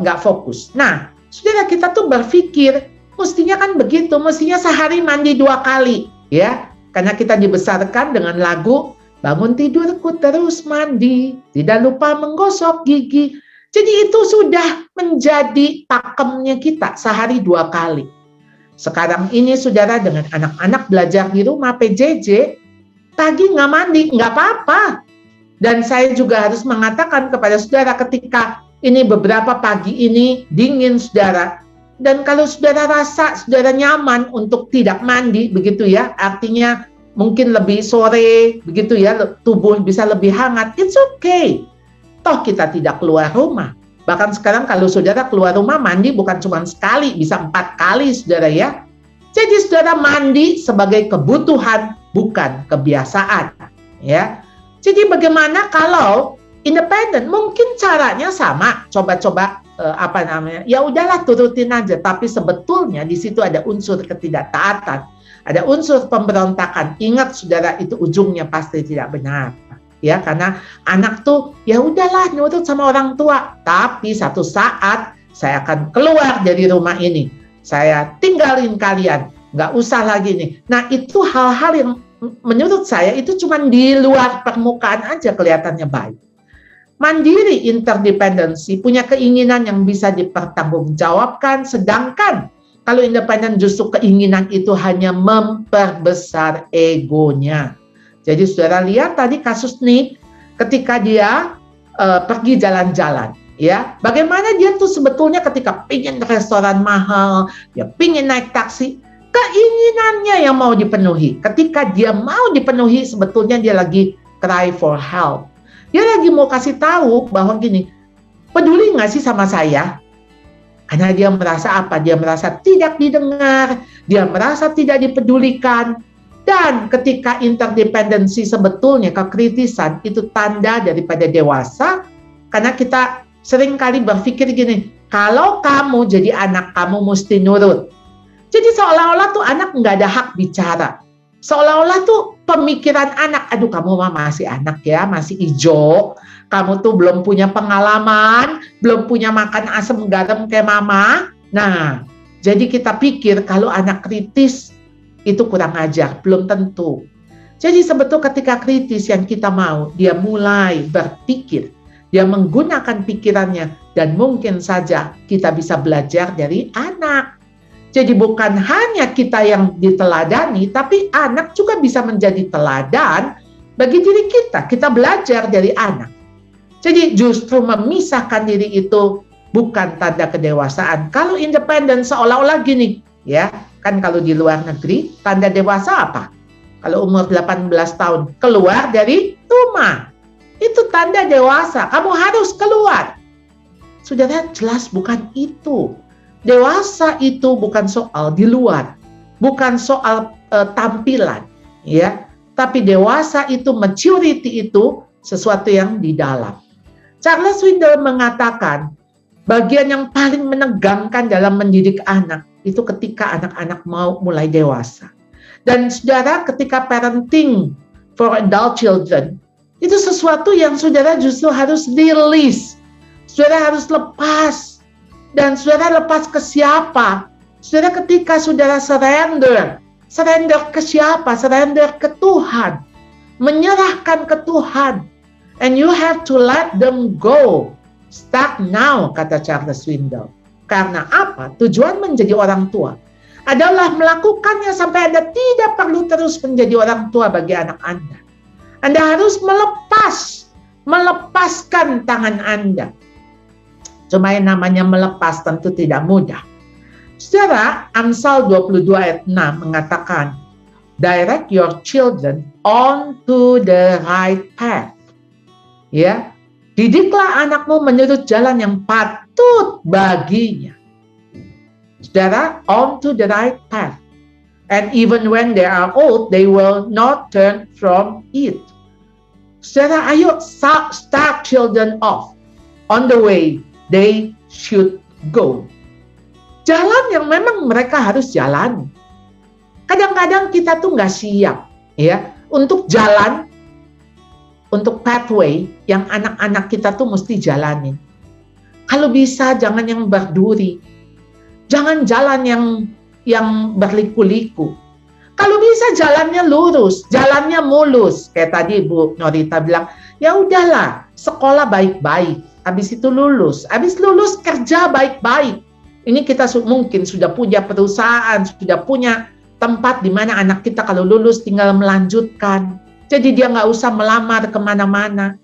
S3: nggak fokus. Nah, saudara, kita tuh berpikir, mestinya kan begitu, mestinya sehari mandi 2 kali, ya. Karena kita dibesarkan dengan lagu, bangun tidurku terus mandi, tidak lupa menggosok gigi. Jadi itu sudah menjadi pakemnya kita, sehari 2 kali. Sekarang ini saudara, dengan anak-anak belajar di rumah PJJ, pagi nggak mandi, nggak apa-apa. Dan saya juga harus mengatakan kepada saudara, ketika ini beberapa pagi ini dingin saudara, dan kalau saudara rasa saudara nyaman untuk tidak mandi, begitu ya, artinya mungkin lebih sore, begitu ya, tubuh bisa lebih hangat, it's okay. Toh kita tidak keluar rumah. Bahkan sekarang kalau saudara keluar rumah mandi bukan cuma sekali, bisa 4 kali saudara ya. Jadi saudara mandi sebagai kebutuhan, bukan kebiasaan. Ya. Jadi bagaimana kalau independen? Mungkin caranya sama, coba-coba ya udahlah turutin aja. Tapi sebetulnya di situ ada unsur ketidaktaatan, ada unsur pemberontakan. Ingat saudara, itu ujungnya pasti tidak benar. Ya, karena anak tuh ya udahlah nurut sama orang tua, tapi satu saat saya akan keluar dari rumah ini, saya tinggalin kalian, nggak usah lagi nih. Nah, itu hal-hal yang menurut saya itu cuma di luar permukaan aja kelihatannya baik. Mandiri, interdependensi, punya keinginan yang bisa dipertanggungjawabkan, sedangkan kalau independen justru keinginan itu hanya memperbesar egonya. Jadi saudara lihat tadi kasus nih, ketika dia pergi jalan-jalan, ya, bagaimana dia tuh sebetulnya ketika pingin restoran mahal, dia pingin naik taksi, keinginannya yang mau dipenuhi. Ketika dia mau dipenuhi, sebetulnya dia lagi cry for help. Dia lagi mau kasih tahu bahwa gini, peduli nggak sih sama saya? Karena dia merasa apa? Dia merasa tidak didengar, dia merasa tidak dipedulikan. Dan ketika interdependensi sebetulnya kekritisan itu tanda daripada dewasa, karena kita sering kali berpikir gini, kalau kamu jadi anak kamu mesti nurut. Jadi seolah-olah tuh anak nggak ada hak bicara. Seolah-olah tuh pemikiran anak, aduh kamu mah masih anak ya, masih ijo, kamu tuh belum punya pengalaman, belum punya makan asam garam kayak mama. Nah, jadi kita pikir kalau anak kritis itu kurang ajar, belum tentu. Jadi sebetulnya ketika kritis yang kita mau, dia mulai berpikir, dia menggunakan pikirannya, dan mungkin saja kita bisa belajar dari anak. Jadi bukan hanya kita yang diteladani, tapi anak juga bisa menjadi teladan bagi diri kita. Kita belajar dari anak. Jadi justru memisahkan diri itu bukan tanda kedewasaan. Kalau independen seolah-olah gini, ya, kan kalau di luar negeri, tanda dewasa apa? Kalau umur 18 tahun, keluar dari rumah. Itu tanda dewasa, kamu harus keluar. Saudara, jelas bukan itu. Dewasa itu bukan soal di luar, bukan soal tampilan, ya. Tapi dewasa itu, maturity itu, sesuatu yang di dalam. Charles Swindoll mengatakan, bagian yang paling menegangkan dalam mendidik anak, itu ketika anak-anak mau mulai dewasa. Dan saudara, ketika parenting for adult children, itu sesuatu yang saudara justru harus release. Saudara harus lepas. Dan saudara lepas ke siapa? Saudara ketika saudara surrender. Surrender ke siapa? Surrender ke Tuhan. Menyerahkan ke Tuhan. And you have to let them go. Start now, kata Charles Swindoll. Karena apa? Tujuan menjadi orang tua adalah melakukannya sampai Anda tidak perlu terus menjadi orang tua bagi anak Anda. Anda harus melepaskan tangan Anda. Cuma yang namanya melepas tentu tidak mudah. Saudara, Amsal 22 ayat 6 mengatakan, direct your children onto the right path. Ya, didiklah anakmu menurut jalan yang patut baginya. Saudara, onto the right path. And even when they are old, they will not turn from it. Saudara, ayo start children off on the way they should go. Jalan yang memang mereka harus jalani. Kadang-kadang kita tuh nggak siap ya untuk jalan, untuk pathway yang anak-anak kita tuh mesti jalanin. Kalau bisa jangan yang berduri, jangan jalan yang berliku-liku. Kalau bisa jalannya lurus, jalannya mulus. Kayak tadi Bu Norita bilang, ya udahlah, sekolah baik-baik, habis itu lulus, habis lulus kerja baik-baik. Ini kita mungkin sudah punya perusahaan, sudah punya tempat di mana anak kita kalau lulus tinggal melanjutkan. Jadi dia nggak usah melamar kemana-mana.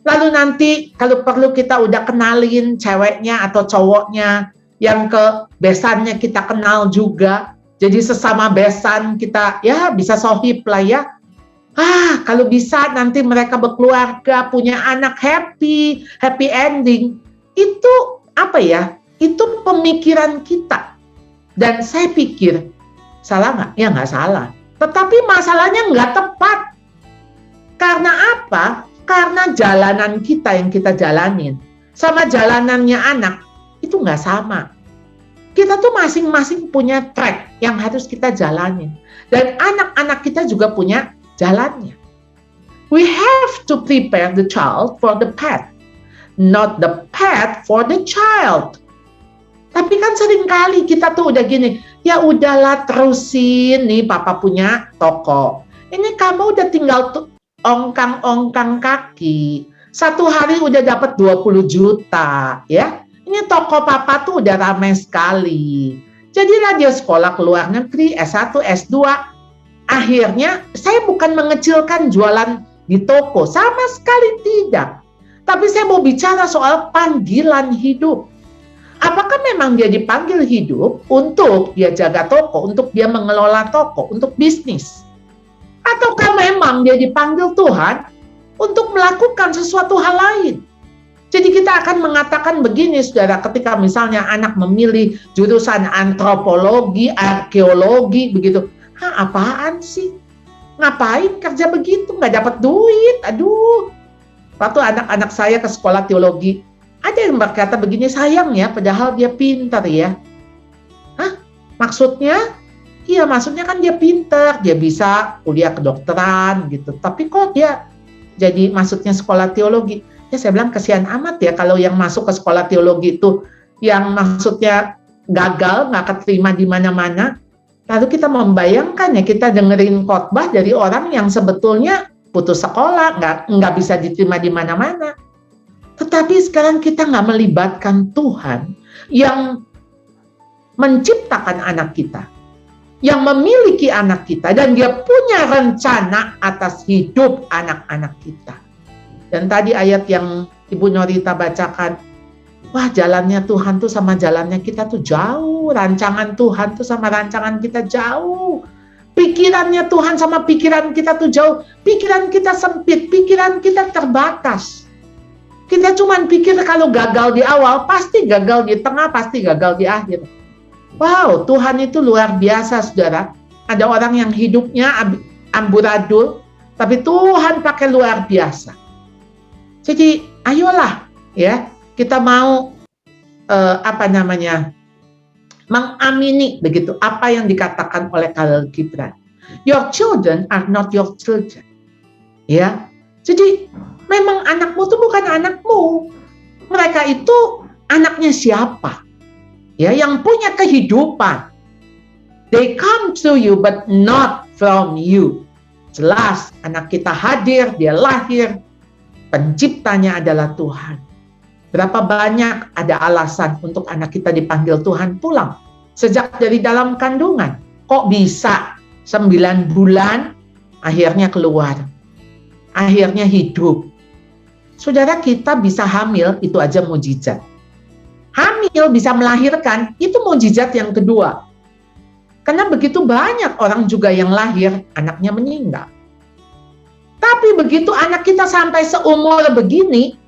S3: Lalu nanti kalau perlu kita udah kenalin ceweknya atau cowoknya, yang ke besannya kita kenal juga. Jadi sesama besan kita ya bisa sohib lah ya. Kalau bisa nanti mereka berkeluarga, punya anak happy ending. Itu apa ya? Itu pemikiran kita. Dan saya pikir, salah nggak? Ya nggak salah. Tetapi masalahnya nggak tepat. Karena apa? Karena jalanan kita yang kita jalanin sama jalanannya anak itu nggak sama. Kita tuh masing-masing punya track yang harus kita jalanin. Dan anak-anak kita juga punya jalannya. We have to prepare the child for the path, not the path for the child. Tapi kan seringkali kita tuh udah gini, ya udahlah terusin nih papa punya toko. Ini kamu udah tinggal ongkang-ongkang kaki. Satu hari udah dapat 20 juta, ya. Ini toko papa tuh udah ramai sekali. Jadilah dia sekolah ke luar negeri, S1, S2. Akhirnya saya bukan mengecilkan jualan di toko, sama sekali tidak. Tapi saya mau bicara soal panggilan hidup. Apakah memang dia dipanggil hidup untuk dia jaga toko, untuk dia mengelola toko, untuk bisnis? Ataukah memang dia dipanggil Tuhan untuk melakukan sesuatu hal lain? Jadi kita akan mengatakan begini, saudara, ketika misalnya anak memilih jurusan antropologi, arkeologi, begitu. Apaan sih? Ngapain kerja begitu? Nggak dapat duit, aduh. Waktu anak-anak saya ke sekolah teologi, ada yang berkata begini, sayang ya, padahal dia pintar ya. Maksudnya? Iya, maksudnya kan dia pintar, dia bisa kuliah kedokteran gitu. Tapi kok dia jadi maksudnya sekolah teologi? Ya saya bilang kasihan amat ya kalau yang masuk ke sekolah teologi itu yang maksudnya gagal, nggak keterima di mana-mana. Lalu kita membayangkan ya, kita dengerin khotbah dari orang yang sebetulnya putus sekolah, nggak bisa diterima di mana-mana. Tetapi sekarang kita nggak melibatkan Tuhan yang menciptakan anak kita, yang memiliki anak kita, dan dia punya rencana atas hidup anak-anak kita. Dan tadi ayat yang Ibu Norita bacakan, wah jalannya Tuhan tuh sama jalannya kita tuh jauh, rancangan Tuhan tuh sama rancangan kita jauh, pikirannya Tuhan sama pikiran kita tuh jauh, pikiran kita sempit, pikiran kita terbatas. Kita cuma pikir kalau gagal di awal, pasti gagal di tengah, pasti gagal di akhir. Wow, Tuhan itu luar biasa, saudara. Ada orang yang hidupnya amburadul, tapi Tuhan pakai luar biasa. Jadi, ayolah, ya, kita mau mengamini begitu apa yang dikatakan oleh Khalil Gibran. Your children are not your children. Ya, jadi memang anakmu itu bukan anakmu. Mereka itu anaknya siapa? Ya, yang punya kehidupan. They come to you but not from you. Jelas anak kita hadir, dia lahir, penciptanya adalah Tuhan. Berapa banyak ada alasan untuk anak kita dipanggil Tuhan pulang sejak dari dalam kandungan. Kok bisa 9 bulan akhirnya keluar, akhirnya hidup. Saudara, kita bisa hamil, itu aja mujizat. Hamil bisa melahirkan, itu mujizat yang kedua. Karena begitu banyak orang juga yang lahir, anaknya meninggal. Tapi begitu anak kita sampai seumur begini,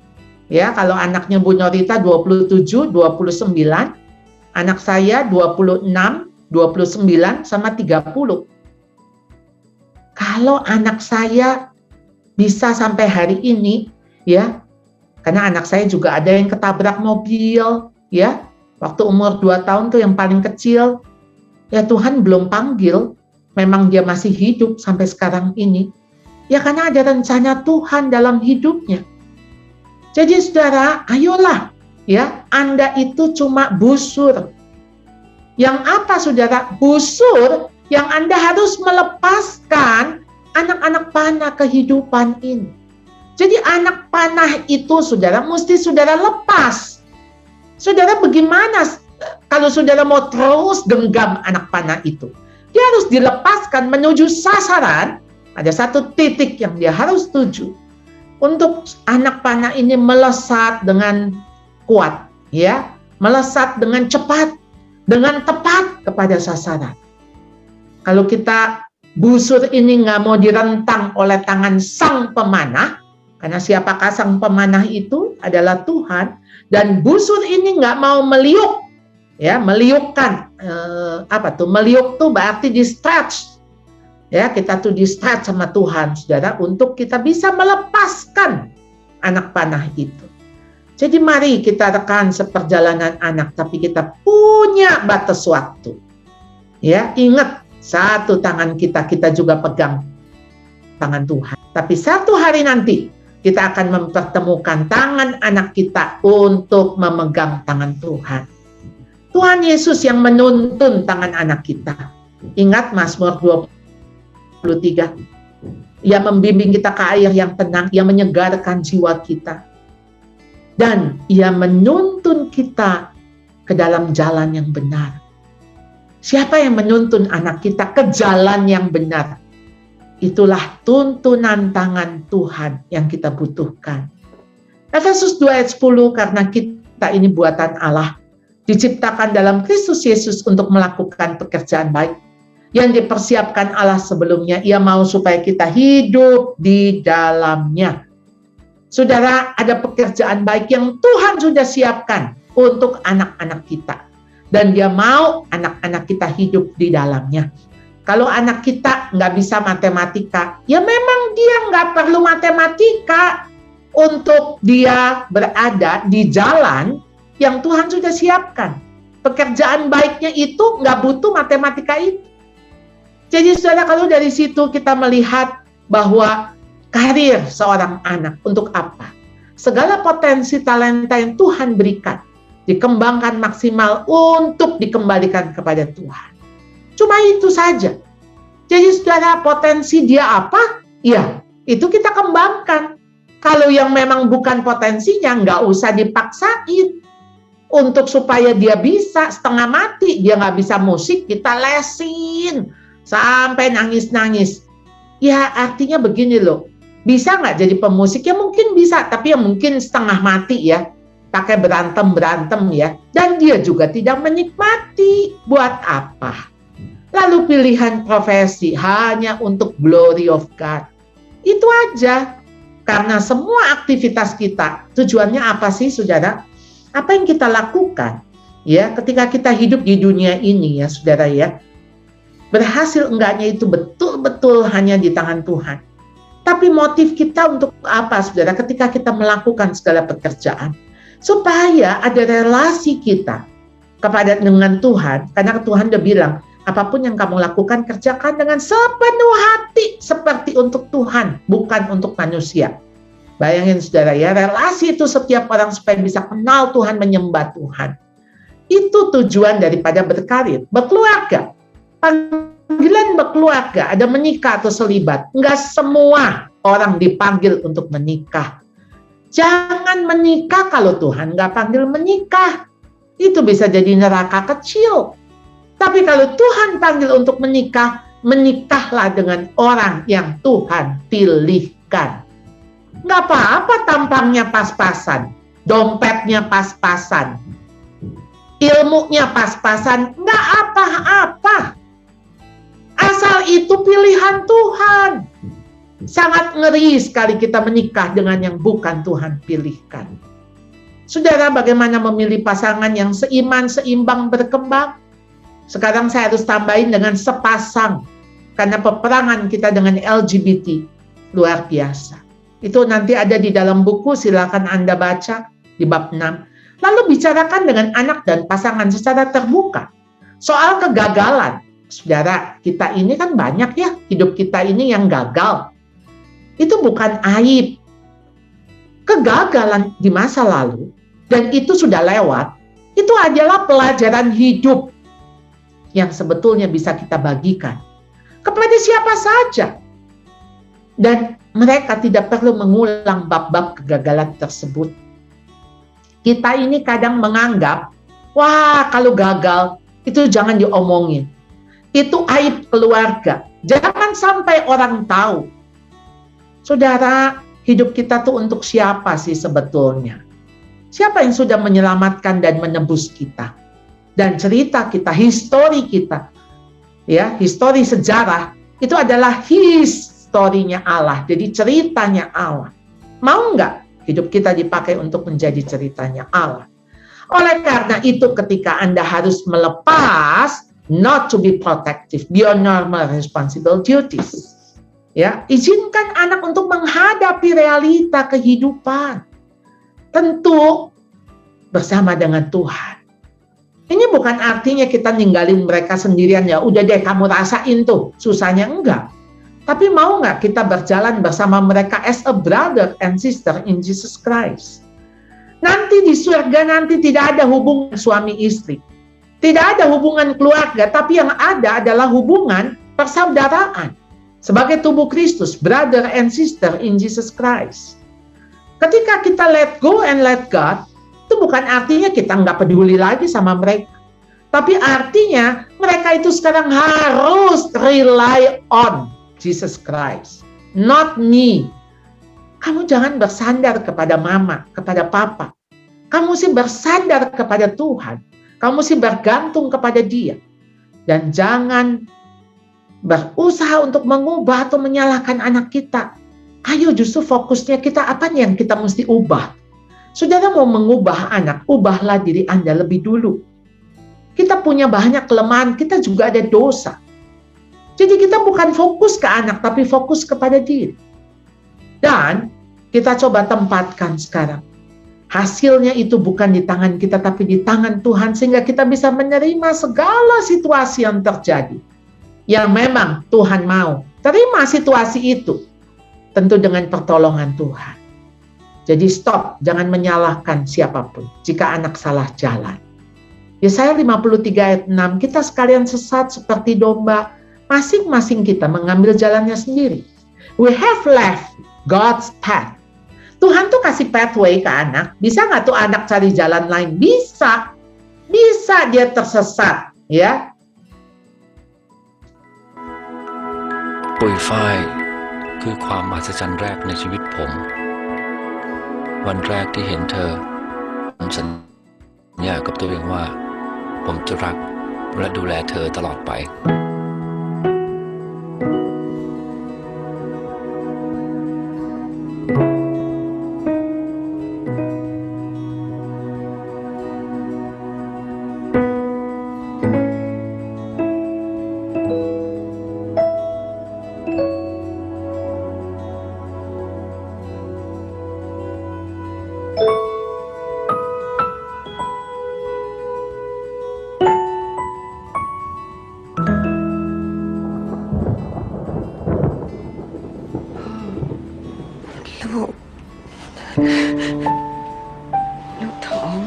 S3: ya kalau anaknya Bu Norita 27, 29, anak saya 26, 29, sama 30. Kalau anak saya bisa sampai hari ini, ya, karena anak saya juga ada yang ketabrak mobil, ya, waktu umur 2 tahun tuh yang paling kecil, ya Tuhan belum panggil, memang dia masih hidup sampai sekarang ini, ya karena ada rencana Tuhan dalam hidupnya. Jadi saudara, ayolah ya, Anda itu cuma busur. Yang apa saudara? Busur yang Anda harus melepaskan anak-anak panah kehidupan ini. Jadi anak panah itu saudara, mesti saudara lepas. Saudara bagaimana kalau saudara mau terus genggam anak panah itu? Dia harus dilepaskan menuju sasaran. Ada satu titik yang dia harus tuju untuk anak panah ini melesat dengan kuat, ya, melesat dengan cepat, dengan tepat kepada sasaran. Kalau kita busur ini nggak mau direntang oleh tangan sang pemanah, karena siapakah sang pemanah itu adalah Tuhan, dan busur ini nggak mau meliuk, ya, meliukkan, meliuk tuh berarti di stretch. Ya, kita tuh di stretch sama Tuhan, saudara, untuk kita bisa melepaskan anak panah itu. Jadi mari kita rekan seperjalanan anak, tapi kita punya batas waktu. Ya, ingat, satu tangan kita juga pegang tangan Tuhan. Tapi satu hari nanti kita akan mempertemukan tangan anak kita untuk memegang tangan Tuhan. Tuhan Yesus yang menuntun tangan anak kita. Ingat Mazmur 23. Ia membimbing kita ke air yang tenang, ia menyegarkan jiwa kita. Dan ia menuntun kita ke dalam jalan yang benar. Siapa yang menuntun anak kita ke jalan yang benar? Itulah tuntunan tangan Tuhan yang kita butuhkan. Efesus 2 ayat 10, karena kita ini buatan Allah, diciptakan dalam Kristus Yesus untuk melakukan pekerjaan baik yang dipersiapkan Allah sebelumnya. Ia mau supaya kita hidup di dalamnya. Saudara, ada pekerjaan baik yang Tuhan sudah siapkan untuk anak-anak kita. Dan dia mau anak-anak kita hidup di dalamnya. Kalau anak kita nggak bisa matematika, ya memang dia nggak perlu matematika untuk dia berada di jalan yang Tuhan sudah siapkan. Pekerjaan baiknya itu nggak butuh matematika itu. Jadi saudara, kalau dari situ kita melihat bahwa karir seorang anak untuk apa? Segala potensi talenta yang Tuhan berikan dikembangkan maksimal untuk dikembalikan kepada Tuhan. Cuma itu saja. Jadi saudara, potensi dia apa? Ya, itu kita kembangkan. Kalau yang memang bukan potensinya, nggak usah dipaksain. Untuk supaya dia bisa setengah mati, dia nggak bisa musik, kita lesin sampai nangis-nangis. Ya artinya begini loh, bisa nggak jadi pemusik? Ya mungkin bisa, tapi ya mungkin setengah mati ya. Pakai berantem ya, dan dia juga tidak menikmati. Buat apa? Lalu pilihan profesi hanya untuk glory of God. Itu aja. Karena semua aktivitas kita, tujuannya apa sih saudara? Apa yang kita lakukan ya ketika kita hidup di dunia ini ya saudara ya, berhasil enggaknya itu betul-betul hanya di tangan Tuhan. Tapi motif kita untuk apa saudara ketika kita melakukan segala pekerjaan? Supaya ada relasi kita dengan Tuhan, karena Tuhan udah bilang, apapun yang kamu lakukan, kerjakan dengan sepenuh hati, seperti untuk Tuhan, bukan untuk manusia. Bayangin saudara ya, relasi itu setiap orang supaya bisa kenal Tuhan, menyembah Tuhan. Itu tujuan daripada berkarir, berkeluarga. Panggilan berkeluarga, ada menikah atau selibat. Enggak semua orang dipanggil untuk menikah. Jangan menikah kalau Tuhan nggak panggil menikah. Itu bisa jadi neraka kecil. Tapi kalau Tuhan panggil untuk menikah, menikahlah dengan orang yang Tuhan pilihkan. Nggak apa-apa tampangnya pas-pasan, dompetnya pas-pasan, ilmunya pas-pasan, nggak apa-apa. Asal itu pilihan Tuhan. Sangat ngeri sekali kita menikah dengan yang bukan Tuhan pilihkan. Saudara, bagaimana memilih pasangan yang seiman, seimbang, berkembang? Sekarang saya harus tambahin dengan sepasang. Karena peperangan kita dengan LGBT luar biasa. Itu nanti ada di dalam buku, silakan Anda baca di bab 6. Lalu bicarakan dengan anak dan pasangan secara terbuka. Soal kegagalan, Saudara, kita ini kan banyak ya, hidup kita ini yang gagal. Itu bukan aib. Kegagalan di masa lalu, dan itu sudah lewat, itu adalah pelajaran hidup yang sebetulnya bisa kita bagikan kepada siapa saja. Dan mereka tidak perlu mengulang bab-bab kegagalan tersebut. Kita ini kadang menganggap, wah kalau gagal, itu jangan diomongin. Itu aib keluarga. Jangan sampai orang tahu. Saudara, hidup kita tuh untuk siapa sih sebetulnya? Siapa yang sudah menyelamatkan dan menebus kita? Dan cerita kita, histori kita, ya, histori sejarah, itu adalah historinya Allah. Jadi ceritanya Allah. Mau nggak hidup kita dipakai untuk menjadi ceritanya Allah? Oleh karena itu ketika Anda harus melepas, not to be protective, beyond normal responsible duties. Ya, izinkan anak untuk menghadapi realita kehidupan. Tentu bersama dengan Tuhan. Ini bukan artinya kita ninggalin mereka sendirian, ya udah deh kamu rasain tuh susahnya, enggak. Tapi mau nggak kita berjalan bersama mereka as a brother and sister in Jesus Christ? Nanti di surga nanti tidak ada hubungan suami istri. Tidak ada hubungan keluarga, tapi yang ada adalah hubungan persaudaraan. Sebagai tubuh Kristus, brother and sister in Jesus Christ. Ketika kita let go and let God, itu bukan artinya kita nggak peduli lagi sama mereka. Tapi artinya mereka itu sekarang harus rely on Jesus Christ. Not me. Kamu jangan bersandar kepada mama, kepada papa. Kamu sih bersandar kepada Tuhan. Kamu sih bergantung kepada Dia. Dan jangan berusaha untuk mengubah atau menyalahkan anak kita. Ayo justru fokusnya kita apa yang kita mesti ubah. Saudara mau mengubah anak, ubahlah diri Anda lebih dulu. Kita punya banyak kelemahan, kita juga ada dosa. Jadi kita bukan fokus ke anak, tapi fokus kepada diri. Dan kita coba tempatkan sekarang. Hasilnya itu bukan di tangan kita, tapi di tangan Tuhan, sehingga kita bisa menerima segala situasi yang terjadi. Yang memang Tuhan mau. Terima situasi itu. Tentu dengan pertolongan Tuhan. Jadi stop, jangan menyalahkan siapapun jika anak salah jalan. Yesaya 53 ayat 6, kita sekalian sesat seperti domba, masing-masing kita mengambil jalannya sendiri. We have left God's path. Tuhan tuh kasih pathway ke anak. Bisa nggak tuh anak cari jalan lain? Bisa. Bisa dia tersesat. Ya.
S4: ปุยฝ้ายคือความมหัศจรรย์แรกในชีวิตผม วันแรกที่เห็นเธอผมสัญญากับตัวเองว่าผมจะรักและดูแลเธอตลอดไป
S5: ลูกท้อง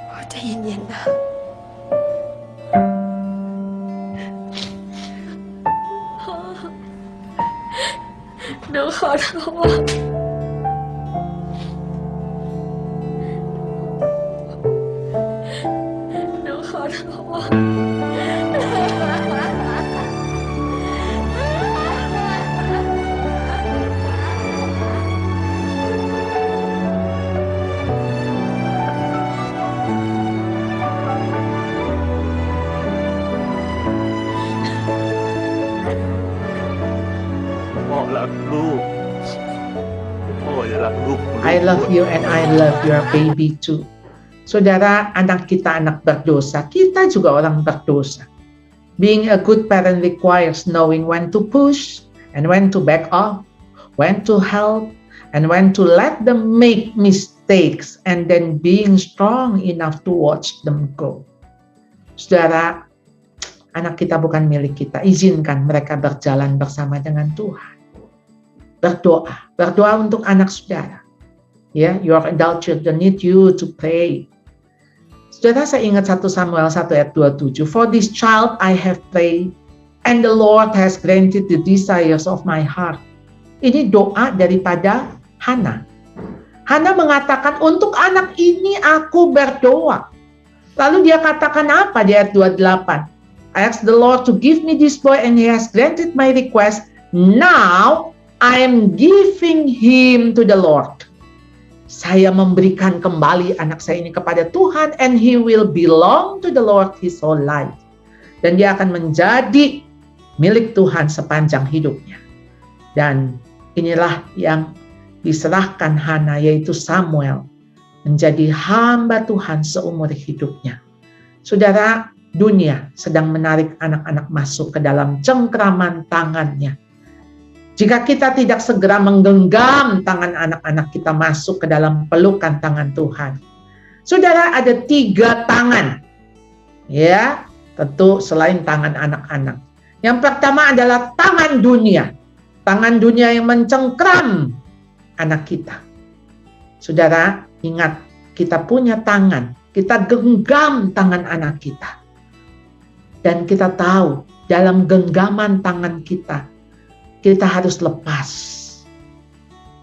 S5: พ่อใจเย็นๆนะพ่อหนูขอโทษหนูขอโทษ
S3: I love you and I love your baby too. Saudara, anak kita anak berdosa, kita juga orang berdosa. Being a good parent requires knowing when to push and when to back off, when to help and when to let them make mistakes and then being strong enough to watch them go. Saudara, anak kita bukan milik kita. Izinkan mereka berjalan bersama dengan Tuhan. Berdoa untuk anak saudara. Ya, your adult children need you to pray. Saudara, saya ingat 1 Samuel 1 ayat 27. For this child I have prayed, and the Lord has granted the desires of my heart. Ini doa daripada Hana. Hana mengatakan, untuk anak ini aku berdoa. Lalu dia katakan apa di ayat 28? I asked the Lord to give me this boy and he has granted my request. Now I am giving him to the Lord. Saya memberikan kembali anak saya ini kepada Tuhan, and he will belong to the Lord his whole life. Dan dia akan menjadi milik Tuhan sepanjang hidupnya. Dan inilah yang diserahkan Hana, yaitu Samuel, menjadi hamba Tuhan seumur hidupnya. Saudara, dunia sedang menarik anak-anak masuk ke dalam cengkraman tangannya. Jika kita tidak segera menggenggam tangan anak-anak kita masuk ke dalam pelukan tangan Tuhan. Saudara, ada 3 tangan. Ya, tentu selain tangan anak-anak. Yang pertama adalah tangan dunia. Tangan dunia yang mencengkram anak kita. Saudara, ingat, kita punya tangan. Kita genggam tangan anak kita. Dan kita tahu, dalam genggaman tangan kita harus lepas.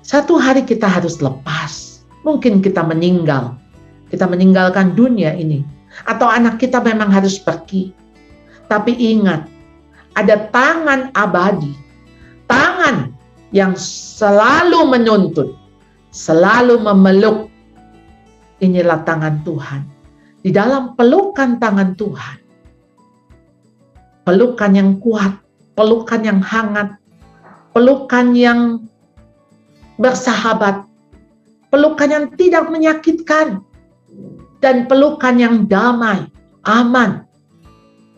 S3: Satu hari kita harus lepas. Mungkin kita meninggal. Kita meninggalkan dunia ini. Atau anak kita memang harus pergi. Tapi ingat, ada tangan abadi. Tangan yang selalu menuntun. Selalu memeluk. Inilah tangan Tuhan. Di dalam pelukan tangan Tuhan. Pelukan yang kuat. Pelukan yang hangat. Pelukan yang bersahabat, pelukan yang tidak menyakitkan, dan pelukan yang damai, aman.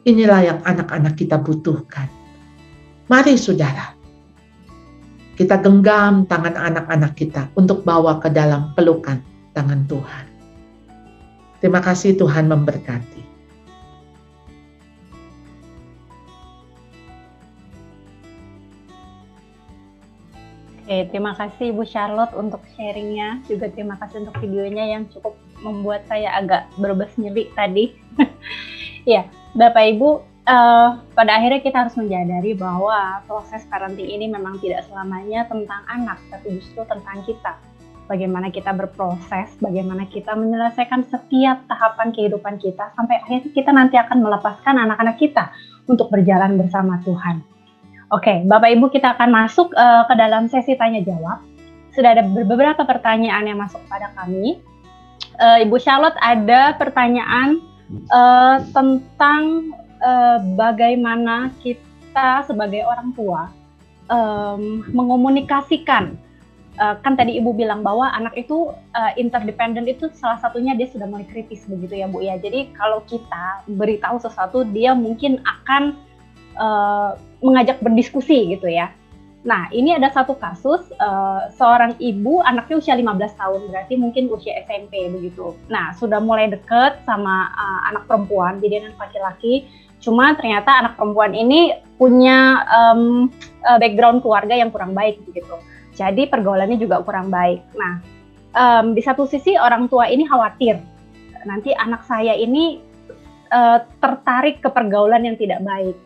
S3: Inilah yang anak-anak kita butuhkan. Mari saudara, kita genggam tangan anak-anak kita untuk bawa ke dalam pelukan tangan Tuhan. Terima kasih, Tuhan memberkati.
S1: Oke, terima kasih Ibu Charlotte untuk sharingnya. Juga terima kasih untuk videonya yang cukup membuat saya agak berbes nyeri tadi. Ya, Bapak Ibu, pada akhirnya kita harus menyadari bahwa proses parenting ini memang tidak selamanya tentang anak, tapi justru tentang kita. Bagaimana kita berproses, bagaimana kita menyelesaikan setiap tahapan kehidupan kita, sampai akhirnya kita nanti akan melepaskan anak-anak kita untuk berjalan bersama Tuhan. Oke, Bapak Ibu, kita akan masuk ke dalam sesi tanya jawab. Sudah ada beberapa pertanyaan yang masuk kepada kami. Ibu Charlotte, ada pertanyaan tentang bagaimana kita sebagai orang tua mengomunikasikan. Kan tadi Ibu bilang bahwa anak itu interdependent, itu salah satunya dia sudah mulai kritis begitu ya Bu ya. Jadi kalau kita beritahu sesuatu, dia mungkin akan mengajak berdiskusi gitu ya. Nah, ini ada satu kasus, seorang ibu, anaknya usia 15 tahun, berarti mungkin usia SMP begitu. Nah, sudah mulai deket sama anak perempuan, jadi anak laki-laki. Cuma ternyata anak perempuan ini punya background keluarga yang kurang baik begitu. Jadi pergaulannya juga kurang baik. Nah, di satu sisi orang tua ini khawatir, nanti anak saya ini tertarik ke pergaulan yang tidak baik.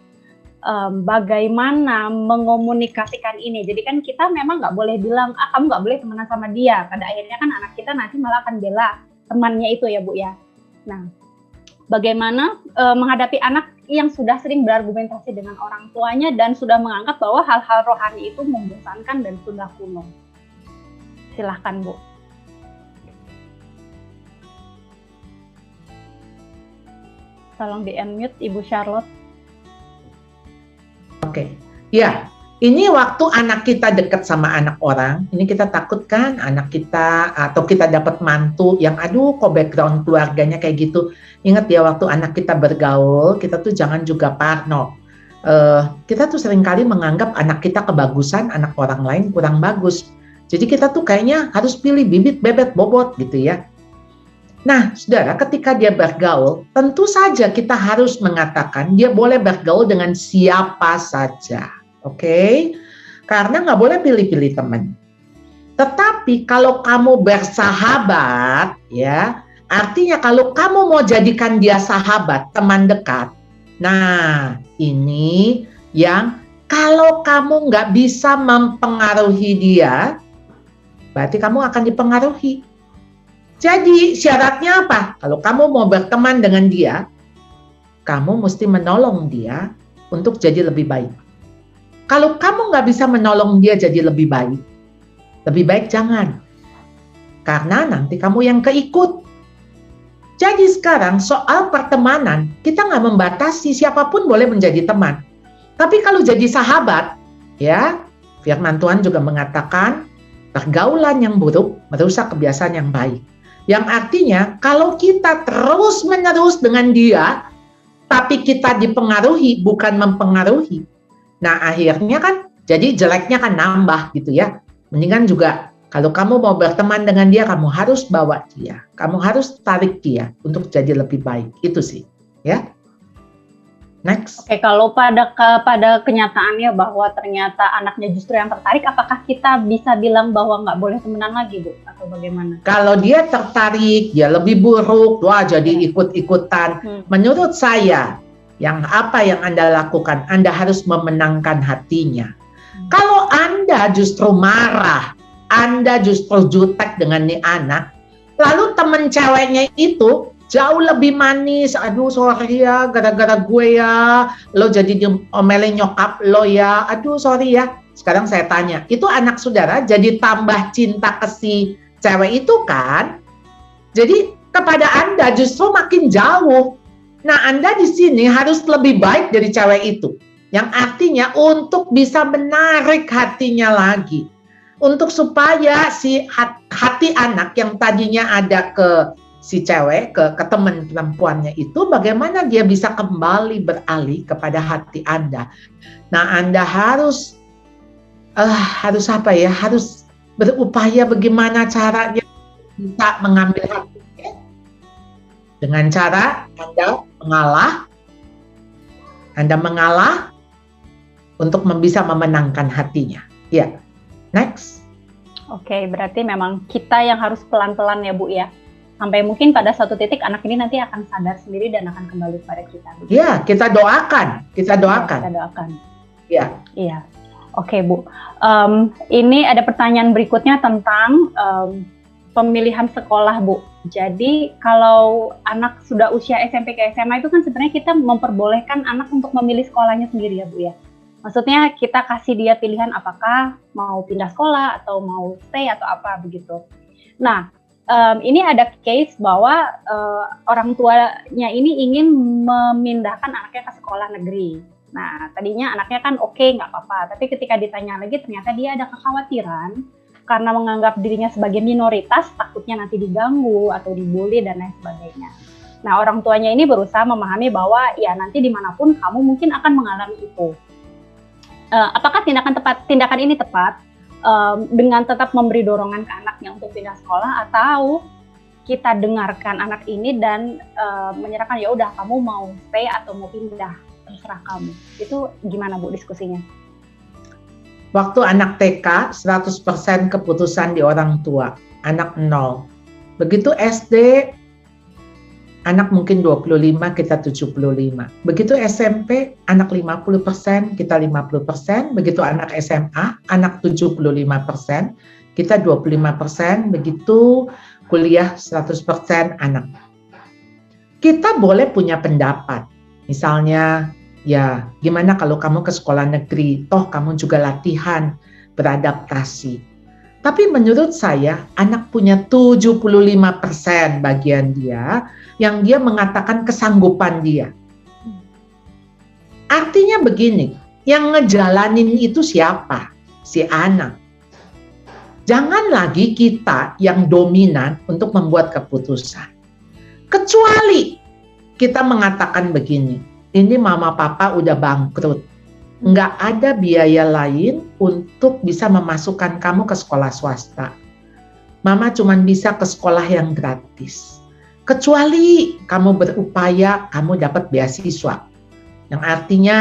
S1: Bagaimana mengomunikasikan ini. Jadi kan kita memang nggak boleh bilang, kamu nggak boleh temenan sama dia. Pada akhirnya kan anak kita nanti malah akan bela temannya itu ya Bu ya. Nah, bagaimana menghadapi anak yang sudah sering berargumentasi dengan orang tuanya dan sudah menganggap bahwa hal-hal rohani itu membosankan dan sudah kuno. Silahkan Bu. Tolong di-unmute Ibu Charlotte.
S3: Oke, ya, ini waktu anak kita dekat sama anak orang, ini kita takut kan anak kita atau kita dapat mantu yang aduh kok background keluarganya kayak gitu. Ingat ya, waktu anak kita bergaul, kita tuh jangan juga parno. Kita tuh seringkali menganggap anak kita kebagusan, anak orang lain kurang bagus. Jadi kita tuh kayaknya harus pilih bibit, bebet, bobot gitu ya. Nah, saudara, ketika dia bergaul, tentu saja kita harus mengatakan dia boleh bergaul dengan siapa saja. Oke? Karena nggak boleh pilih-pilih teman. Tetapi kalau kamu bersahabat, ya, artinya kalau kamu mau jadikan dia sahabat, teman dekat, nah ini yang kalau kamu nggak bisa mempengaruhi dia, berarti kamu akan dipengaruhi. Jadi syaratnya apa? Kalau kamu mau berteman dengan dia, kamu mesti menolong dia untuk jadi lebih baik. Kalau kamu nggak bisa menolong dia jadi lebih baik jangan. Karena nanti kamu yang keikut. Jadi sekarang soal pertemanan, kita nggak membatasi siapapun boleh menjadi teman. Tapi kalau jadi sahabat, ya, firman Tuhan juga mengatakan pergaulan yang buruk merusak kebiasaan yang baik. Yang artinya kalau kita terus-menerus dengan dia, tapi kita dipengaruhi bukan mempengaruhi. Nah akhirnya kan jadi jeleknya kan nambah gitu ya. Mendingan juga kalau kamu mau berteman dengan dia, kamu harus bawa dia. Kamu harus tarik dia untuk jadi lebih baik. Itu sih ya. Next.
S1: Oke, kalau pada kenyataannya bahwa ternyata anaknya justru yang tertarik, apakah kita bisa bilang bahwa nggak boleh temenan lagi, Bu? Atau bagaimana?
S3: Kalau dia tertarik, dia lebih buruk, wah jadi ikut-ikutan. Menurut saya, yang Anda lakukan, Anda harus memenangkan hatinya. Kalau Anda justru marah, Anda justru jutek dengan nih anak, lalu temen ceweknya itu jauh lebih manis, aduh sorry ya, gara-gara gue ya, lo jadi omelin nyokap lo ya, aduh sorry ya. Sekarang saya tanya, itu anak saudara jadi tambah cinta ke si cewek itu kan? Jadi kepada Anda justru makin jauh. Nah Anda di sini harus lebih baik dari cewek itu. Yang artinya untuk bisa menarik hatinya lagi. Untuk supaya si hati anak yang tadinya ada ke si cewek, ke teman perempuannya itu, bagaimana dia bisa kembali beralih kepada hati Anda. Nah Anda harus apa ya? Harus berupaya bagaimana caranya bisa mengambil hatinya. Dengan cara Anda mengalah untuk bisa memenangkan hatinya. Ya, next.
S1: Oke, berarti memang kita yang harus pelan-pelan ya Bu ya. Sampai mungkin pada suatu titik anak ini nanti akan sadar sendiri dan akan kembali kepada kita.
S3: Ya, kita doakan.
S1: Kita doakan.
S3: Ya.
S1: Iya. Oke Bu. Ini ada pertanyaan berikutnya tentang pemilihan sekolah Bu. Jadi kalau anak sudah usia SMP ke SMA itu kan sebenarnya kita memperbolehkan anak untuk memilih sekolahnya sendiri ya Bu ya. Maksudnya kita kasih dia pilihan apakah mau pindah sekolah atau mau stay atau apa begitu. Nah, ini ada case bahwa orang tuanya ini ingin memindahkan anaknya ke sekolah negeri. Nah, tadinya anaknya kan oke, nggak apa-apa. Tapi ketika ditanya lagi, ternyata dia ada kekhawatiran karena menganggap dirinya sebagai minoritas, takutnya nanti diganggu atau dibully dan lain sebagainya. Nah, orang tuanya ini berusaha memahami bahwa ya nanti dimanapun kamu mungkin akan mengalami itu. Apakah tindakan ini tepat dengan tetap memberi dorongan ke anaknya untuk pindah sekolah, atau kita dengarkan anak ini dan menyerahkan ya udah kamu mau stay atau mau pindah terserah kamu. Itu gimana Bu diskusinya?
S3: Waktu anak TK 100% keputusan di orang tua, anak 0. Begitu SD anak mungkin 25, kita 75. Begitu SMP, anak 50%, kita 50%. Begitu anak SMA, anak 75%, kita 25%. Begitu kuliah 100% anak. Kita boleh punya pendapat. Misalnya, ya gimana kalau kamu ke sekolah negeri, toh kamu juga latihan, beradaptasi. Tapi menurut saya, anak punya 75% bagian dia, yang dia mengatakan kesanggupan dia. Artinya begini, yang ngejalanin itu siapa? Si anak. Jangan lagi kita yang dominan untuk membuat keputusan. Kecuali kita mengatakan begini, ini mama papa udah bangkrut. Nggak ada biaya lain untuk bisa memasukkan kamu ke sekolah swasta. Mama cuma bisa ke sekolah yang gratis. Kecuali kamu berupaya, kamu dapat beasiswa. Yang artinya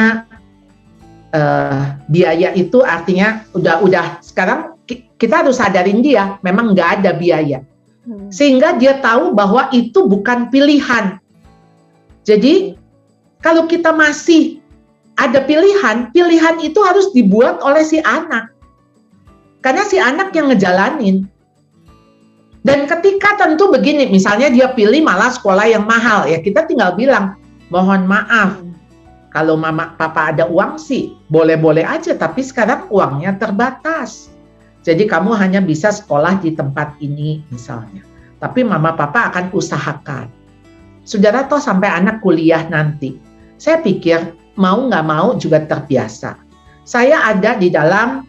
S3: biaya itu artinya udah sekarang kita harus sadarin dia memang nggak ada biaya. Sehingga dia tahu bahwa itu bukan pilihan. Jadi kalau kita masih ada pilihan, pilihan itu harus dibuat oleh si anak. Karena si anak yang ngejalanin. Dan ketika tentu begini, misalnya dia pilih malah sekolah yang mahal, ya kita tinggal bilang, mohon maaf, kalau mama papa ada uang sih, boleh-boleh aja, tapi sekarang uangnya terbatas. Jadi kamu hanya bisa sekolah di tempat ini misalnya. Tapi mama papa akan usahakan. Saudara toh sampai anak kuliah nanti. Saya pikir mau nggak mau juga terbiasa. Saya ada di dalam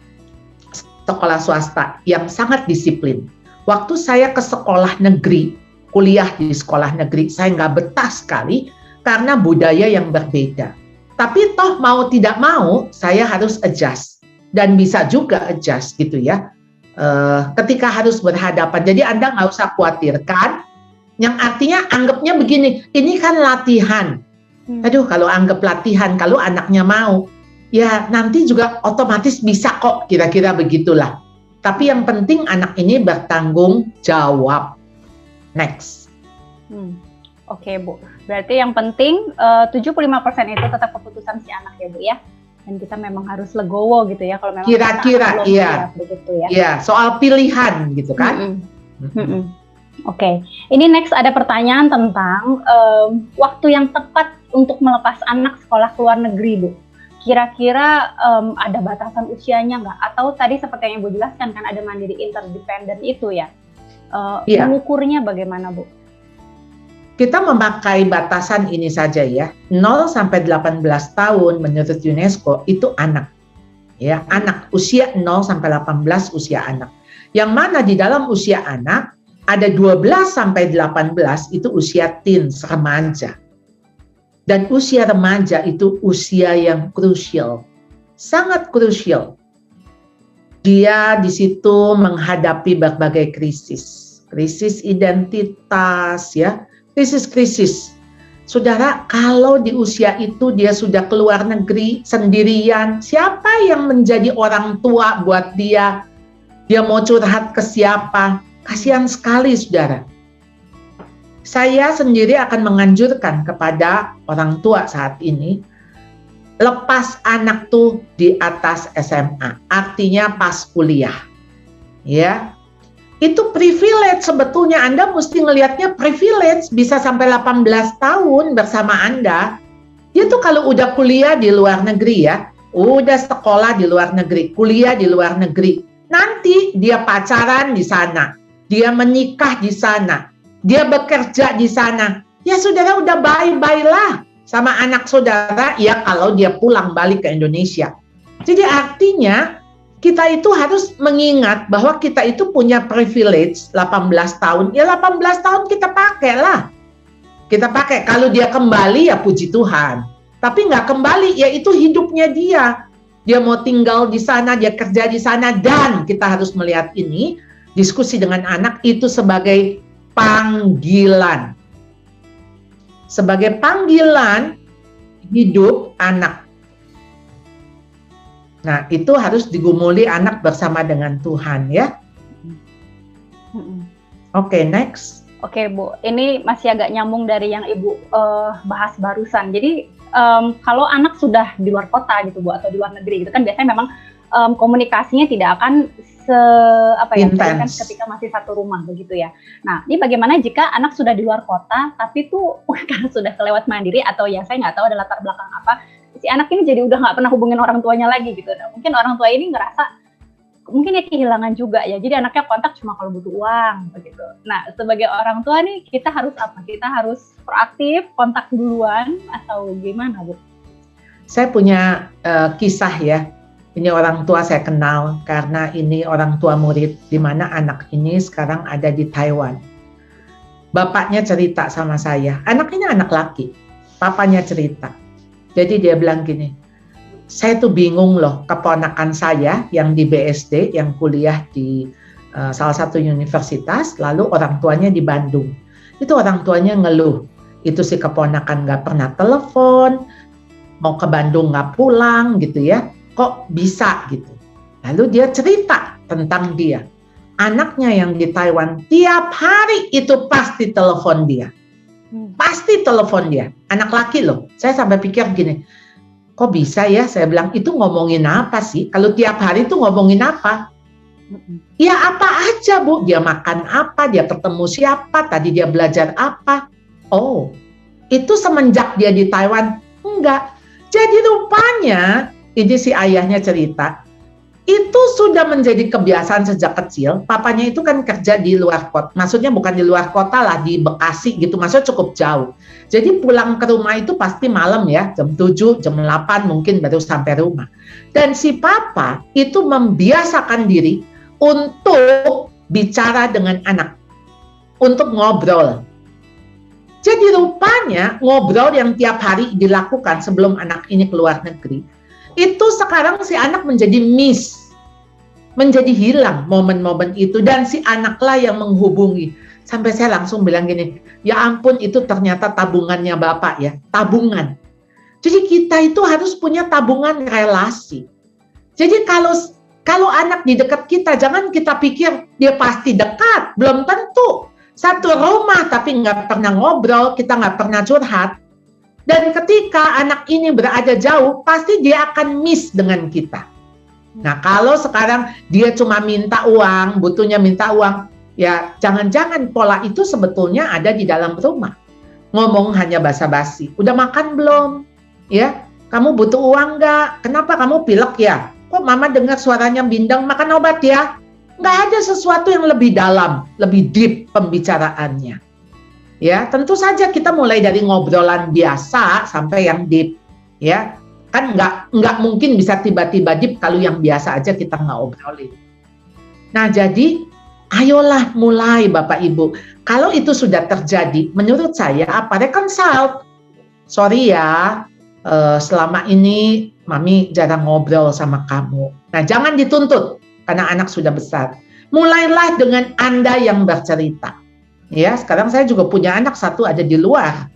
S3: sekolah swasta yang sangat disiplin. Waktu saya ke sekolah negeri, kuliah di sekolah negeri, saya nggak betah sekali karena budaya yang berbeda. Tapi toh mau tidak mau, saya harus adjust. Dan bisa juga adjust gitu ya. Ketika harus berhadapan. Jadi Anda nggak usah khawatirkan. Yang artinya anggapnya begini, ini kan latihan. Aduh, kalau anggap latihan, kalau anaknya mau, ya nanti juga otomatis bisa kok, kira-kira begitulah. Tapi yang penting anak ini bertanggung jawab. Next.
S1: Oke, Bu. Berarti yang penting 75% itu tetap keputusan si anak ya, Bu ya. Dan kita memang harus legowo gitu ya kalau memang
S3: kira-kira iya.
S1: Begitu ya.
S3: Iya, soal pilihan gitu kan.
S1: Oke. Ini next ada pertanyaan tentang waktu yang tepat untuk melepas anak sekolah ke luar negeri, Bu. Kira-kira ada batasan usianya nggak? Atau tadi seperti yang Ibu jelaskan kan ada mandiri interdependent itu ya. Mengukurnya bagaimana, Bu?
S3: Kita memakai batasan ini saja ya, 0 sampai 18 tahun menurut UNESCO itu anak. Ya, anak usia 0 sampai 18 usia anak. Yang mana di dalam usia anak ada 12 sampai 18 itu usia teens, remaja. Dan usia remaja itu usia yang krusial. Sangat krusial. Dia di situ menghadapi berbagai krisis. Krisis identitas ya. Krisis-krisis. Saudara, kalau di usia itu dia sudah keluar negeri sendirian, siapa yang menjadi orang tua buat dia? Dia mau curhat ke siapa? Kasihan sekali, saudara. Saya sendiri akan menganjurkan kepada orang tua saat ini, lepas anak tuh di atas SMA, artinya pas kuliah. Ya. Itu privilege sebetulnya, Anda mesti ngelihatnya privilege, bisa sampai 18 tahun bersama Anda. Dia tuh kalau udah kuliah di luar negeri ya, udah sekolah di luar negeri, kuliah di luar negeri, nanti dia pacaran di sana, dia menikah di sana, dia bekerja di sana, ya saudara udah bye-bye lah sama anak saudara, ya kalau dia pulang balik ke Indonesia. Jadi artinya, kita itu harus mengingat bahwa kita itu punya privilege 18 tahun. Ya 18 tahun kita pakai lah. Kita pakai. Kalau dia kembali ya puji Tuhan. Tapi nggak kembali ya itu hidupnya dia. Dia mau tinggal di sana, dia kerja di sana. Dan kita harus melihat ini, diskusi dengan anak itu sebagai panggilan. Sebagai panggilan hidup anak. Nah, itu harus digumuli anak bersama dengan Tuhan ya. Oke, next.
S1: Oke, Bu. Ini masih agak nyambung dari yang Ibu bahas barusan. Jadi, kalau anak sudah di luar kota gitu, Bu, atau di luar negeri gitu kan biasanya memang komunikasinya tidak akan intens ketika masih satu rumah begitu ya. Nah, ini bagaimana jika anak sudah di luar kota tapi tuh karena sudah kelewat mandiri atau ya saya nggak tahu ada latar belakang apa, si anak ini jadi udah nggak pernah hubungin orang tuanya lagi gitu. Nah, mungkin orang tua ini ngerasa mungkin ya kehilangan juga ya. Jadi anaknya kontak cuma kalau butuh uang begitu. Nah, sebagai orang tua nih kita harus apa? Kita harus proaktif, kontak duluan atau gimana, Bu?
S3: Saya punya kisah ya. Ini orang tua saya kenal karena ini orang tua murid di mana anak ini sekarang ada di Taiwan. Bapaknya cerita sama saya, anak ini anak laki. Papanya cerita. Jadi dia bilang gini, saya tuh bingung loh, keponakan saya yang di BSD, yang kuliah di salah satu universitas, lalu orang tuanya di Bandung. Itu orang tuanya ngeluh, itu si keponakan nggak pernah telepon, mau ke Bandung nggak pulang gitu ya, kok bisa gitu. Lalu dia cerita tentang dia. Anaknya yang di Taiwan tiap hari itu pasti telepon dia. Pasti telepon dia. Anak laki loh. Saya sampai pikir gini, kok bisa ya? Saya bilang, itu ngomongin apa sih? Kalau tiap hari itu ngomongin apa? Ya apa aja Bu. Dia makan apa? Dia ketemu siapa? Tadi dia belajar apa? Oh, itu semenjak dia di Taiwan? Enggak. Jadi rupanya, ini si ayahnya cerita, itu sudah menjadi kebiasaan sejak kecil. Papanya itu kan kerja di luar kota, maksudnya bukan di luar kota lah, di Bekasi gitu, maksudnya cukup jauh. Jadi pulang ke rumah itu pasti malam ya, jam 7, jam 8 mungkin baru sampai rumah. Dan si papa itu membiasakan diri untuk bicara dengan anak, untuk ngobrol. Jadi rupanya ngobrol yang tiap hari dilakukan sebelum anak ini keluar negeri, itu sekarang si anak menjadi miss, menjadi hilang momen-momen itu, dan si anaklah yang menghubungi. Sampai saya langsung bilang gini, ya ampun, itu ternyata tabungannya Bapak ya, tabungan. Jadi kita itu harus punya tabungan relasi. Jadi kalau anak di dekat kita, jangan kita pikir dia pasti dekat, belum tentu. Satu rumah tapi nggak pernah ngobrol, kita nggak pernah curhat. Dan ketika anak ini berada jauh, pasti dia akan miss dengan kita. Nah, kalau sekarang dia cuma minta uang, butuhnya minta uang, ya jangan-jangan pola itu sebetulnya ada di dalam rumah. Ngomong hanya basa-basi. Udah makan belum? Ya, kamu butuh uang nggak? Kenapa kamu pilek ya? Kok mama dengar suaranya bindeng, makan obat ya? Nggak ada sesuatu yang lebih dalam, lebih deep pembicaraannya. Ya, tentu saja kita mulai dari ngobrolan biasa sampai yang deep, ya. Kan nggak mungkin bisa tiba-tiba deep kalau yang biasa aja kita nggak obrolin. Nah, jadi ayolah mulai Bapak Ibu. Kalau itu sudah terjadi, menurut saya reconcile. Sorry ya, selama ini Mami jarang ngobrol sama kamu. Nah, jangan dituntut karena anak sudah besar. Mulailah dengan Anda yang bercerita. Ya, sekarang saya juga punya anak satu ada di luar.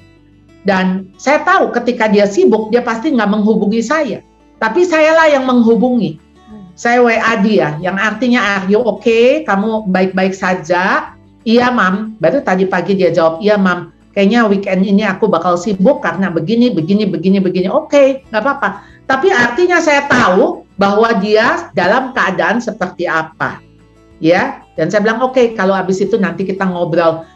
S3: Dan saya tahu ketika dia sibuk, dia pasti nggak menghubungi saya. Tapi sayalah yang menghubungi. Saya WA dia, yang artinya, are you okay? Kamu baik-baik saja? Iya, Mam. Baru tadi pagi dia jawab, iya, Mam. Kayaknya weekend ini aku bakal sibuk karena begini. Oke, nggak apa-apa. Tapi artinya saya tahu bahwa dia dalam keadaan seperti apa. Ya, dan saya bilang oke, kalau habis itu nanti kita ngobrol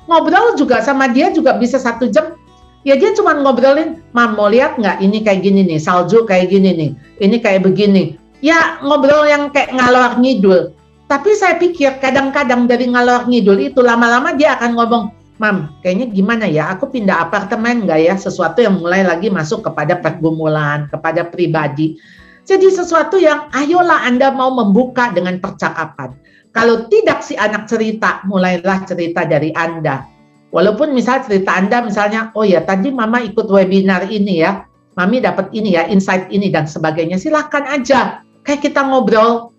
S3: juga sama dia juga bisa 1 jam. Ya dia cuma ngobrolin, Mam mau lihat nggak ini kayak gini nih, salju kayak gini nih, ini kayak begini. Ya ngobrol yang kayak ngalor ngidul. Tapi saya pikir kadang-kadang dari ngalor ngidul itu lama-lama dia akan ngomong, Mam kayaknya gimana ya, aku pindah apartemen nggak ya, sesuatu yang mulai lagi masuk kepada pergumulan, kepada pribadi. Jadi sesuatu yang ayolah Anda mau membuka dengan percakapan. Kalau tidak si anak cerita, mulailah cerita dari Anda. Walaupun misalnya cerita Anda misalnya, oh ya tadi Mama ikut webinar ini ya, Mami dapat ini ya, insight ini dan sebagainya. Silahkan aja, kayak kita ngobrol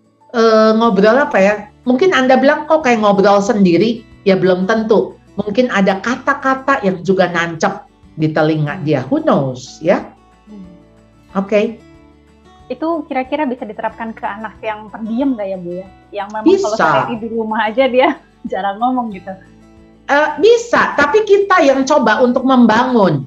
S3: apa ya, mungkin Anda bilang kok kayak ngobrol sendiri, ya belum tentu. Mungkin ada kata-kata yang juga nancep di telinga dia, who knows ya. Oke.
S1: Itu kira-kira bisa diterapkan ke anak yang pendiam nggak ya Bu ya? Yang memang
S3: Bisa.
S1: kalau saya di rumah aja dia jarang ngomong gitu.
S3: Bisa, tapi kita yang coba untuk membangun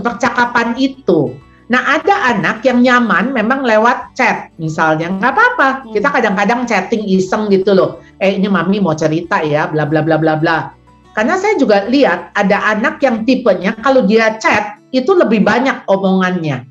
S3: percakapan itu. Nah, ada anak yang nyaman memang lewat chat, misalnya nggak apa-apa. Kita kadang-kadang chatting iseng gitu loh. Ini Mami mau cerita ya, bla bla bla bla bla. Karena saya juga lihat ada anak yang tipenya kalau dia chat itu lebih banyak omongannya.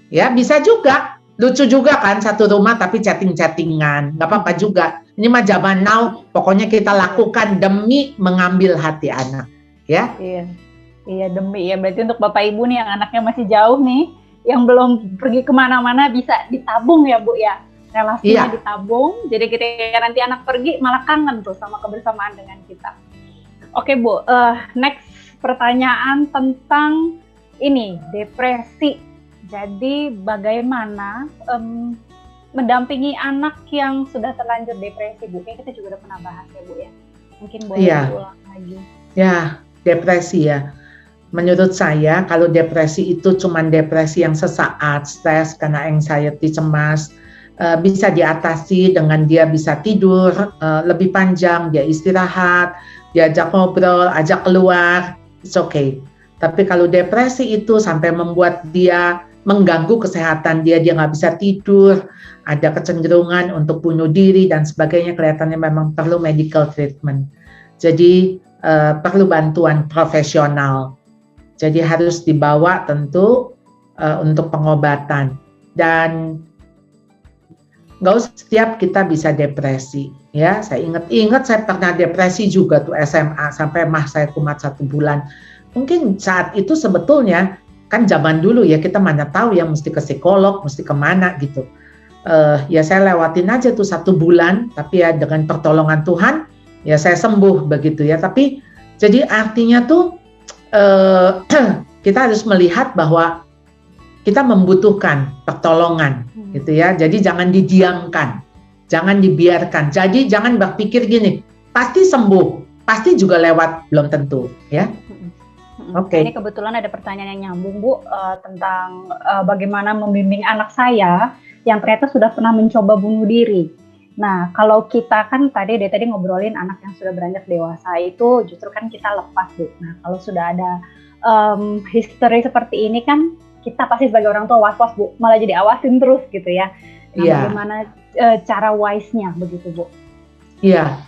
S3: Ya, bisa juga. Lucu juga kan satu rumah tapi chatting-chattingan. Nggak apa-apa juga. Ini mah zaman now, pokoknya kita lakukan demi mengambil hati anak. Ya.
S1: Iya demi ya. Berarti untuk Bapak Ibu nih yang anaknya masih jauh nih, yang belum pergi kemana-mana bisa ditabung ya Bu ya. Relasinya ditabung. Jadi ketika nanti anak pergi malah kangen tuh sama kebersamaan dengan kita. Oke Bu, next pertanyaan tentang ini, depresi Jadi bagaimana mendampingi anak yang sudah terlanjur depresi, Bu? Kayak kita juga udah pernah bahas ya, Bu ya. Mungkin boleh
S3: Iya.
S1: diulang lagi.
S3: Ya, depresi ya. Menurut saya kalau depresi itu cuma depresi yang sesaat, stres karena anxiety, cemas, bisa diatasi dengan dia bisa tidur lebih panjang, dia istirahat, diajak ngobrol, ajak keluar, it's okay. Tapi kalau depresi itu sampai membuat dia mengganggu kesehatan dia nggak bisa tidur, ada kecenderungan untuk bunuh diri dan sebagainya, kelihatannya memang perlu medical treatment. Jadi perlu bantuan profesional. Jadi harus dibawa tentu untuk pengobatan. Dan nggak usah setiap kita bisa depresi. Ya, saya ingat saya pernah depresi juga tuh SMA sampai mah saya kumat 1 bulan. Mungkin saat itu sebetulnya kan zaman dulu ya kita mana tahu ya mesti ke psikolog, mesti kemana gitu. Ya saya lewatin aja tuh 1 bulan, tapi ya dengan pertolongan Tuhan ya saya sembuh begitu ya. Tapi jadi artinya tuh kita harus melihat bahwa kita membutuhkan pertolongan gitu ya. Jadi jangan didiamkan, jangan dibiarkan. Jadi jangan berpikir gini, pasti sembuh, pasti juga lewat, belum tentu ya. Oke.
S1: Ini kebetulan ada pertanyaan yang nyambung, Bu, tentang bagaimana membimbing anak saya yang ternyata sudah pernah mencoba bunuh diri. Nah, kalau kita kan tadi ngobrolin anak yang sudah beranjak dewasa itu justru kan kita lepas, Bu. Nah, kalau sudah ada history seperti ini kan kita pasti sebagai orang tua was-was, Bu, malah jadi awasin terus gitu ya. Nah, bagaimana cara wise-nya begitu, Bu?
S3: Iya.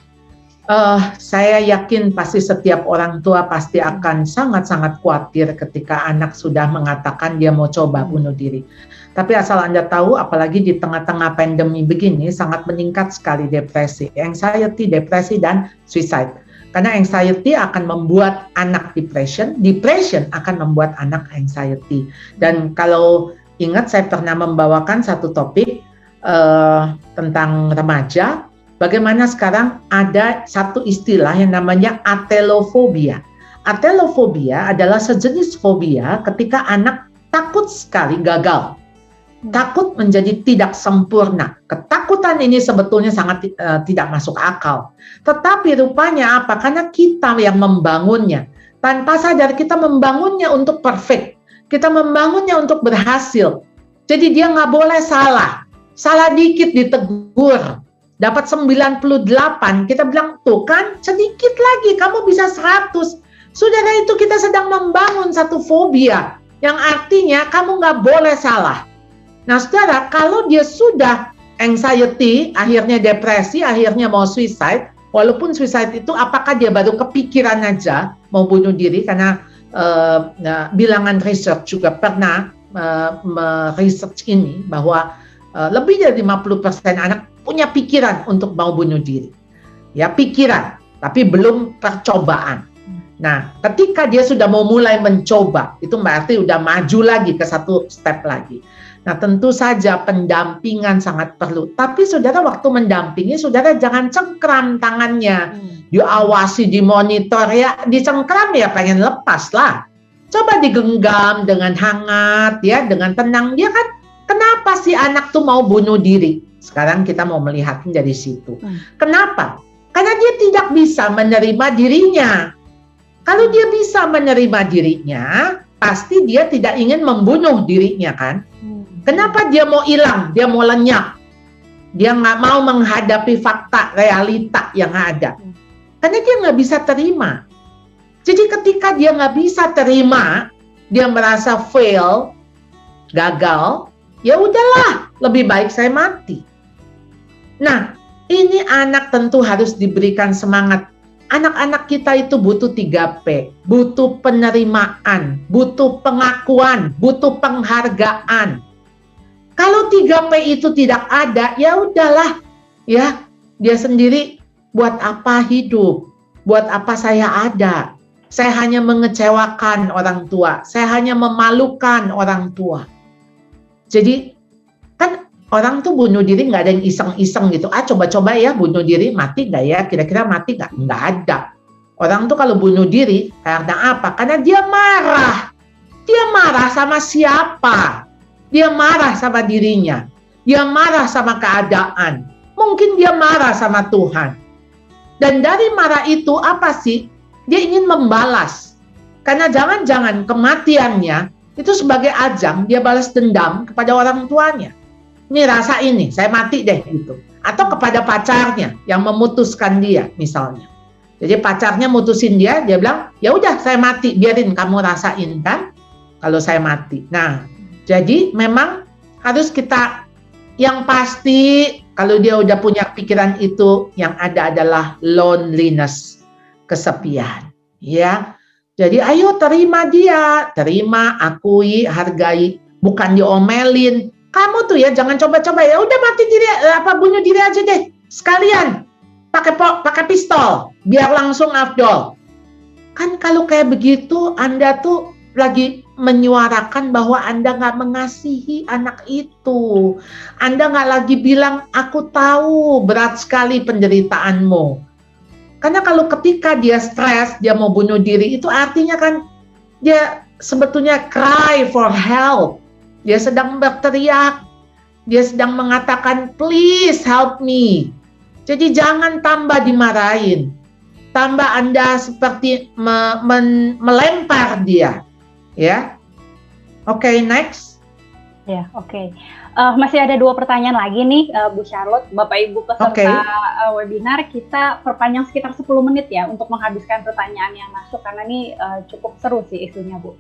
S3: Saya yakin pasti setiap orang tua pasti akan sangat-sangat khawatir ketika anak sudah mengatakan dia mau coba bunuh diri. Tapi asal Anda tahu, apalagi di tengah-tengah pandemi begini, sangat meningkat sekali depresi, anxiety, depresi, dan suicide. Karena anxiety akan membuat anak depression akan membuat anak anxiety. Dan kalau ingat, saya pernah membawakan satu topik tentang remaja, bagaimana sekarang ada satu istilah yang namanya atelofobia. Atelofobia adalah sejenis fobia ketika anak takut sekali gagal. Takut menjadi tidak sempurna. Ketakutan ini sebetulnya sangat tidak masuk akal. Tetapi rupanya apa? Karena kita yang membangunnya. Tanpa sadar kita membangunnya untuk perfect. Kita membangunnya untuk berhasil. Jadi dia nggak boleh salah. Salah dikit ditegur. Dapat 98, kita bilang, tuh kan sedikit lagi kamu bisa 100. Saudara, itu kita sedang membangun satu fobia. Yang artinya kamu nggak boleh salah. Nah, saudara, kalau dia sudah anxiety, akhirnya depresi, akhirnya mau suicide, walaupun suicide itu apakah dia baru kepikiran aja mau bunuh diri, karena bilangan research juga pernah research ini, bahwa lebih dari 50% anak punya pikiran untuk mau bunuh diri. Ya, pikiran, tapi belum percobaan. Nah, ketika dia sudah mau mulai mencoba, itu berarti udah maju lagi ke satu step lagi. Nah, tentu saja pendampingan sangat perlu. Tapi saudara, waktu mendampingi, saudara jangan cengkram tangannya. Diawasi, dimonitor, ya dicengkram ya pengen lepas lah. Coba digenggam dengan hangat, ya dengan tenang. Dia kan, kenapa si anak tuh mau bunuh diri? Sekarang kita mau melihatnya dari situ. Kenapa? Karena dia tidak bisa menerima dirinya. Kalau dia bisa menerima dirinya, pasti dia tidak ingin membunuh dirinya kan? Kenapa dia mau hilang, dia mau lenyap, dia nggak mau menghadapi fakta, realita yang ada? Karena dia nggak bisa terima. Jadi ketika dia nggak bisa terima, dia merasa fail, gagal, ya udahlah, lebih baik saya mati. Nah, ini anak tentu harus diberikan semangat. Anak-anak kita itu butuh 3P, butuh penerimaan, butuh pengakuan, butuh penghargaan. Kalau 3P itu tidak ada, ya udahlah, ya dia sendiri buat apa hidup, buat apa saya ada. Saya hanya mengecewakan orang tua, saya hanya memalukan orang tua. Jadi kan orang tuh bunuh diri nggak ada yang iseng-iseng gitu. Coba-coba ya bunuh diri, mati nggak ya? Kira-kira mati nggak? Nggak ada. Orang tuh kalau bunuh diri karena apa? Karena dia marah. Dia marah sama siapa? Dia marah sama dirinya, dia marah sama keadaan, mungkin dia marah sama Tuhan. Dan dari marah itu apa sih? Dia ingin membalas. Karena jangan-jangan kematiannya itu sebagai ajang dia balas dendam kepada orang tuanya. Ini rasa ini, saya mati deh gitu. Atau kepada pacarnya yang memutuskan dia misalnya. Jadi pacarnya mutusin dia bilang, ya udah saya mati, biarin kamu rasain kan kalau saya mati. Nah, jadi memang harus kita yang pasti kalau dia udah punya pikiran itu, yang ada adalah loneliness, kesepian, ya. Jadi ayo terima dia, terima, akui, hargai, bukan diomelin. Kamu tuh ya jangan coba-coba, ya udah mati diri, bunuh diri aja deh sekalian, pakai pistol biar langsung afdol. Kan kalau kayak begitu Anda tuh lagi menyuarakan bahwa Anda nggak mengasihi anak itu. Anda nggak lagi bilang, aku tahu berat sekali penderitaanmu. Karena kalau ketika dia stres, dia mau bunuh diri, itu artinya kan dia sebetulnya cry for help. Dia sedang berteriak, dia sedang mengatakan, please help me. Jadi jangan tambah dimarahin, tambah Anda seperti melempar dia, ya. Oke, next.
S1: Ya, oke. Masih ada 2 pertanyaan lagi nih, Bu Charlotte, Bapak Ibu peserta webinar. Kita perpanjang sekitar 10 menit ya untuk menghabiskan pertanyaan yang masuk, karena ini cukup seru sih isunya, Bu.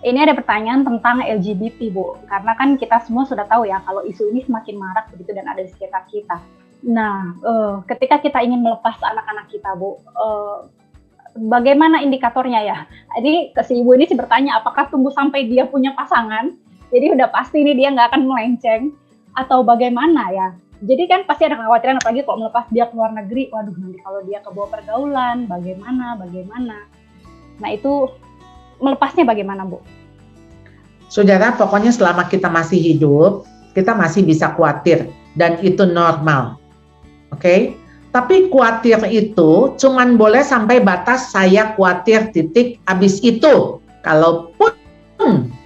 S1: Ini ada pertanyaan tentang LGBT, Bu. Karena kan kita semua sudah tahu ya kalau isu ini semakin marak begitu dan ada di sekitar kita. Nah, ketika kita ingin melepas anak-anak kita, Bu, bagaimana indikatornya ya? Jadi si ibu ini sih bertanya, apakah tunggu sampai dia punya pasangan, jadi udah pasti nih dia nggak akan melenceng, atau bagaimana ya? Jadi kan pasti ada kekhawatiran, apalagi kalau melepas dia ke luar negeri, waduh nanti kalau dia kebawa pergaulan, bagaimana? Nah itu melepasnya bagaimana, Bu?
S3: Saudara, pokoknya selama kita masih hidup, kita masih bisa khawatir, dan itu normal. Oke? Tapi khawatir itu cuman boleh sampai batas saya khawatir titik, habis itu. Kalaupun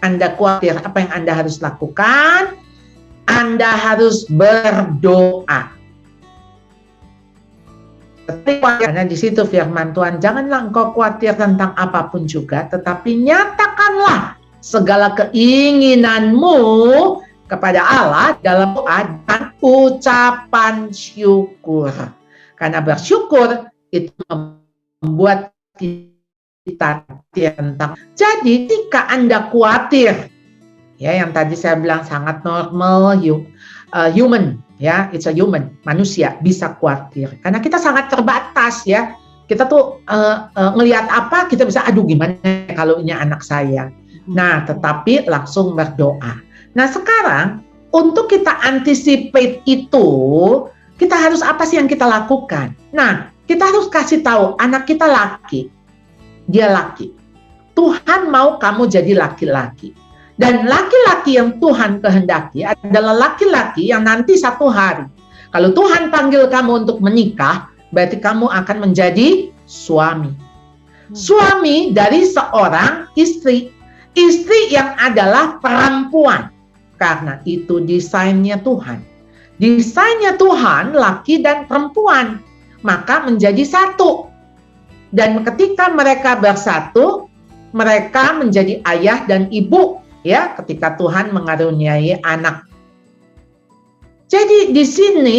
S3: Anda khawatir, apa yang Anda harus lakukan? Anda harus berdoa. Karena di situ firman Tuhan, janganlah engkau khawatir tentang apapun juga, tetapi nyatakanlah segala keinginanmu kepada Allah dalam doa dan ucapan syukur. Karena bersyukur itu membuat kita tentang. Jadi jika Anda khawatir, ya yang tadi saya bilang sangat normal, human, ya, it's a human, manusia bisa khawatir. Karena kita sangat terbatas ya. Kita tuh ngelihat apa kita bisa, aduh gimana kalau ini anak saya. Nah, tetapi langsung berdoa. Nah, sekarang untuk kita anticipate itu, kita harus apa sih yang kita lakukan? Nah, kita harus kasih tahu anak kita laki. Dia laki. Tuhan mau kamu jadi laki-laki. Dan laki-laki yang Tuhan kehendaki adalah laki-laki yang nanti satu hari, kalau Tuhan panggil kamu untuk menikah, berarti kamu akan menjadi suami. Suami dari seorang istri. Istri yang adalah perempuan. Karena itu desainnya Tuhan. Desainnya Tuhan, laki dan perempuan. Maka menjadi satu. Dan ketika mereka bersatu, mereka menjadi ayah dan ibu. Ya, ketika Tuhan mengaruniai anak. Jadi di sini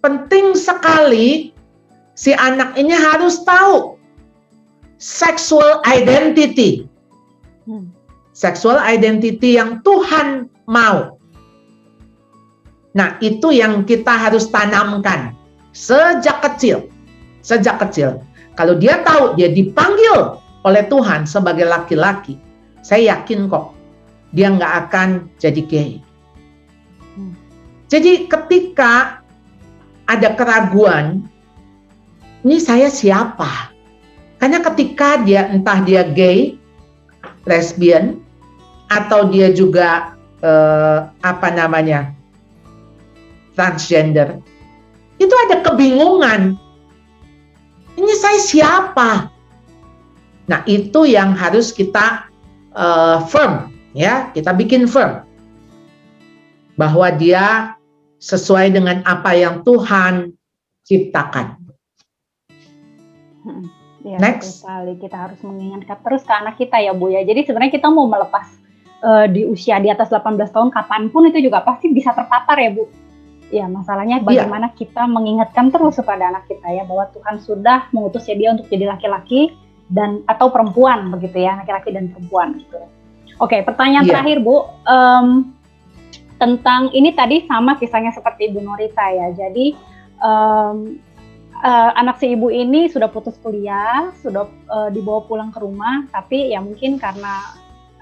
S3: penting sekali si anak ini harus tahu sexual identity. Sexual identity yang Tuhan mau. Nah, itu yang kita harus tanamkan sejak kecil. Sejak kecil. Kalau dia tahu dia dipanggil oleh Tuhan sebagai laki-laki, saya yakin kok dia nggak akan jadi gay. Jadi ketika ada keraguan, ini saya siapa? Karena ketika dia entah dia gay, lesbian, atau dia juga transgender, itu ada kebingungan. Ini saya siapa? Nah, itu yang harus kita firm, Ya, kita bikin firm bahwa dia sesuai dengan apa yang Tuhan ciptakan.
S1: Ya,
S3: Next.
S1: betul sekali. Kita harus mengingatkan terus ke anak kita ya Bu ya. Jadi sebenarnya kita mau melepas di usia di atas 18 tahun kapanpun itu juga pasti bisa terpapar ya Bu. Ya, masalahnya bagaimana kita mengingatkan terus kepada anak kita ya bahwa Tuhan sudah mengutusnya dia untuk jadi laki-laki dan atau perempuan begitu ya, laki-laki dan perempuan gitu. Oke, pertanyaan terakhir Bu, tentang ini tadi sama kisahnya seperti Ibu Norita ya. Jadi anak si ibu ini sudah putus kuliah, sudah dibawa pulang ke rumah, tapi ya mungkin karena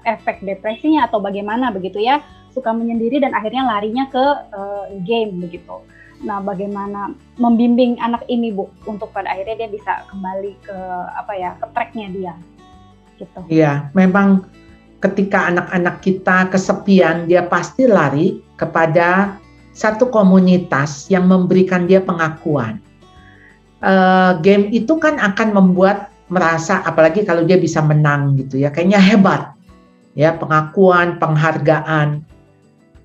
S1: efek depresinya atau bagaimana begitu ya, suka menyendiri dan akhirnya larinya ke game begitu. Nah, bagaimana membimbing anak ini Bu untuk pada akhirnya dia bisa kembali ke ke tracknya dia gitu.
S3: Iya, memang ketika anak-anak kita kesepian, dia pasti lari kepada satu komunitas yang memberikan dia pengakuan. Game itu kan akan membuat merasa, apalagi kalau dia bisa menang gitu ya, kayaknya hebat ya, pengakuan, penghargaan.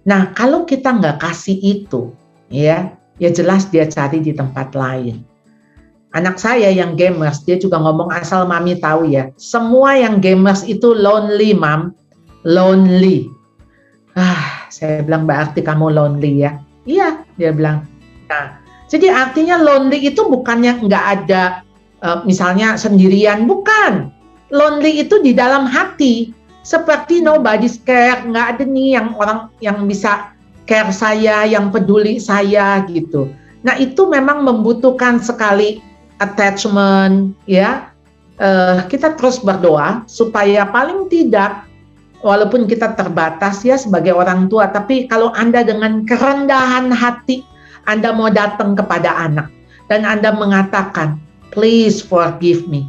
S3: Nah, kalau kita nggak kasih itu ya jelas dia cari di tempat lain. Anak saya yang gamers, dia juga ngomong asal mami tahu ya, semua yang gamers itu lonely mom, lonely. Saya bilang berarti kamu lonely ya. Iya, dia bilang. Nah, jadi artinya lonely itu bukannya nggak ada misalnya sendirian, bukan. Lonely itu di dalam hati, seperti nobody's care, nggak ada nih yang orang yang bisa care saya, yang peduli saya gitu. Nah, itu memang membutuhkan sekali attachment ya. Kita terus berdoa supaya paling tidak, walaupun kita terbatas ya sebagai orang tua, tapi kalau Anda dengan kerendahan hati Anda mau datang kepada anak dan Anda mengatakan, please forgive me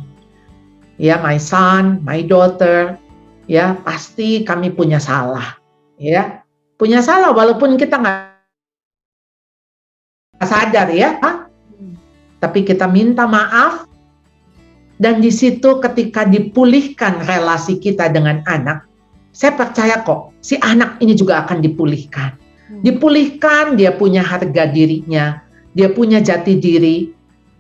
S3: ya, my son, my daughter, ya pasti kami punya salah ya, punya salah walaupun kita nggak sadar ya, tapi kita minta maaf. Dan di situ ketika dipulihkan relasi kita dengan anak, saya percaya kok si anak ini juga akan dipulihkan. Dipulihkan, dia punya harga dirinya, dia punya jati diri,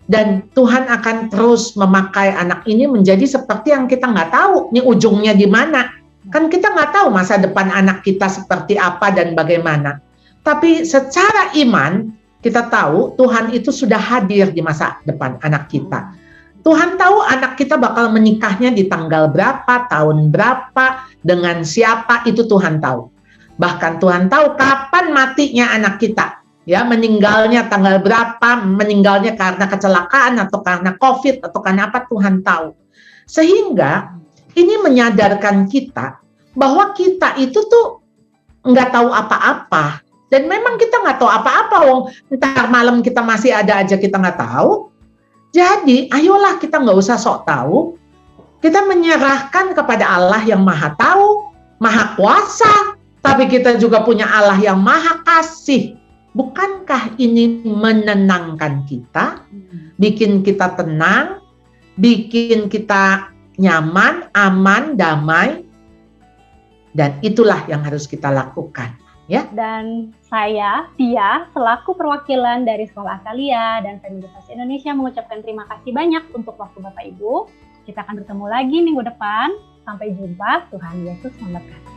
S3: dan Tuhan akan terus memakai anak ini menjadi seperti yang kita nggak tahu nih ujungnya di mana. Kan kita nggak tahu masa depan anak kita seperti apa dan bagaimana. Tapi secara iman kita tahu Tuhan itu sudah hadir di masa depan anak kita. Tuhan tahu anak kita bakal menikahnya di tanggal berapa, tahun berapa, dengan siapa, itu Tuhan tahu. Bahkan Tuhan tahu kapan matinya anak kita. Ya, meninggalnya tanggal berapa, meninggalnya karena kecelakaan atau karena COVID atau karena apa, Tuhan tahu. Sehingga ini menyadarkan kita bahwa kita itu tuh nggak tahu apa-apa. Dan memang kita nggak tahu apa-apa, ntar malam kita masih ada aja kita nggak tahu. Jadi ayolah kita nggak usah sok tahu, kita menyerahkan kepada Allah yang maha tahu, maha kuasa, tapi kita juga punya Allah yang maha kasih. Bukankah ini menenangkan kita, bikin kita tenang, bikin kita nyaman, aman, damai, dan itulah yang harus kita lakukan. Ya.
S1: Dan saya, Tia, selaku perwakilan dari Sekolah Atalia dan Feminitas Indonesia mengucapkan terima kasih banyak untuk waktu Bapak Ibu. Kita akan bertemu lagi minggu depan. Sampai jumpa, Tuhan Yesus memberkati.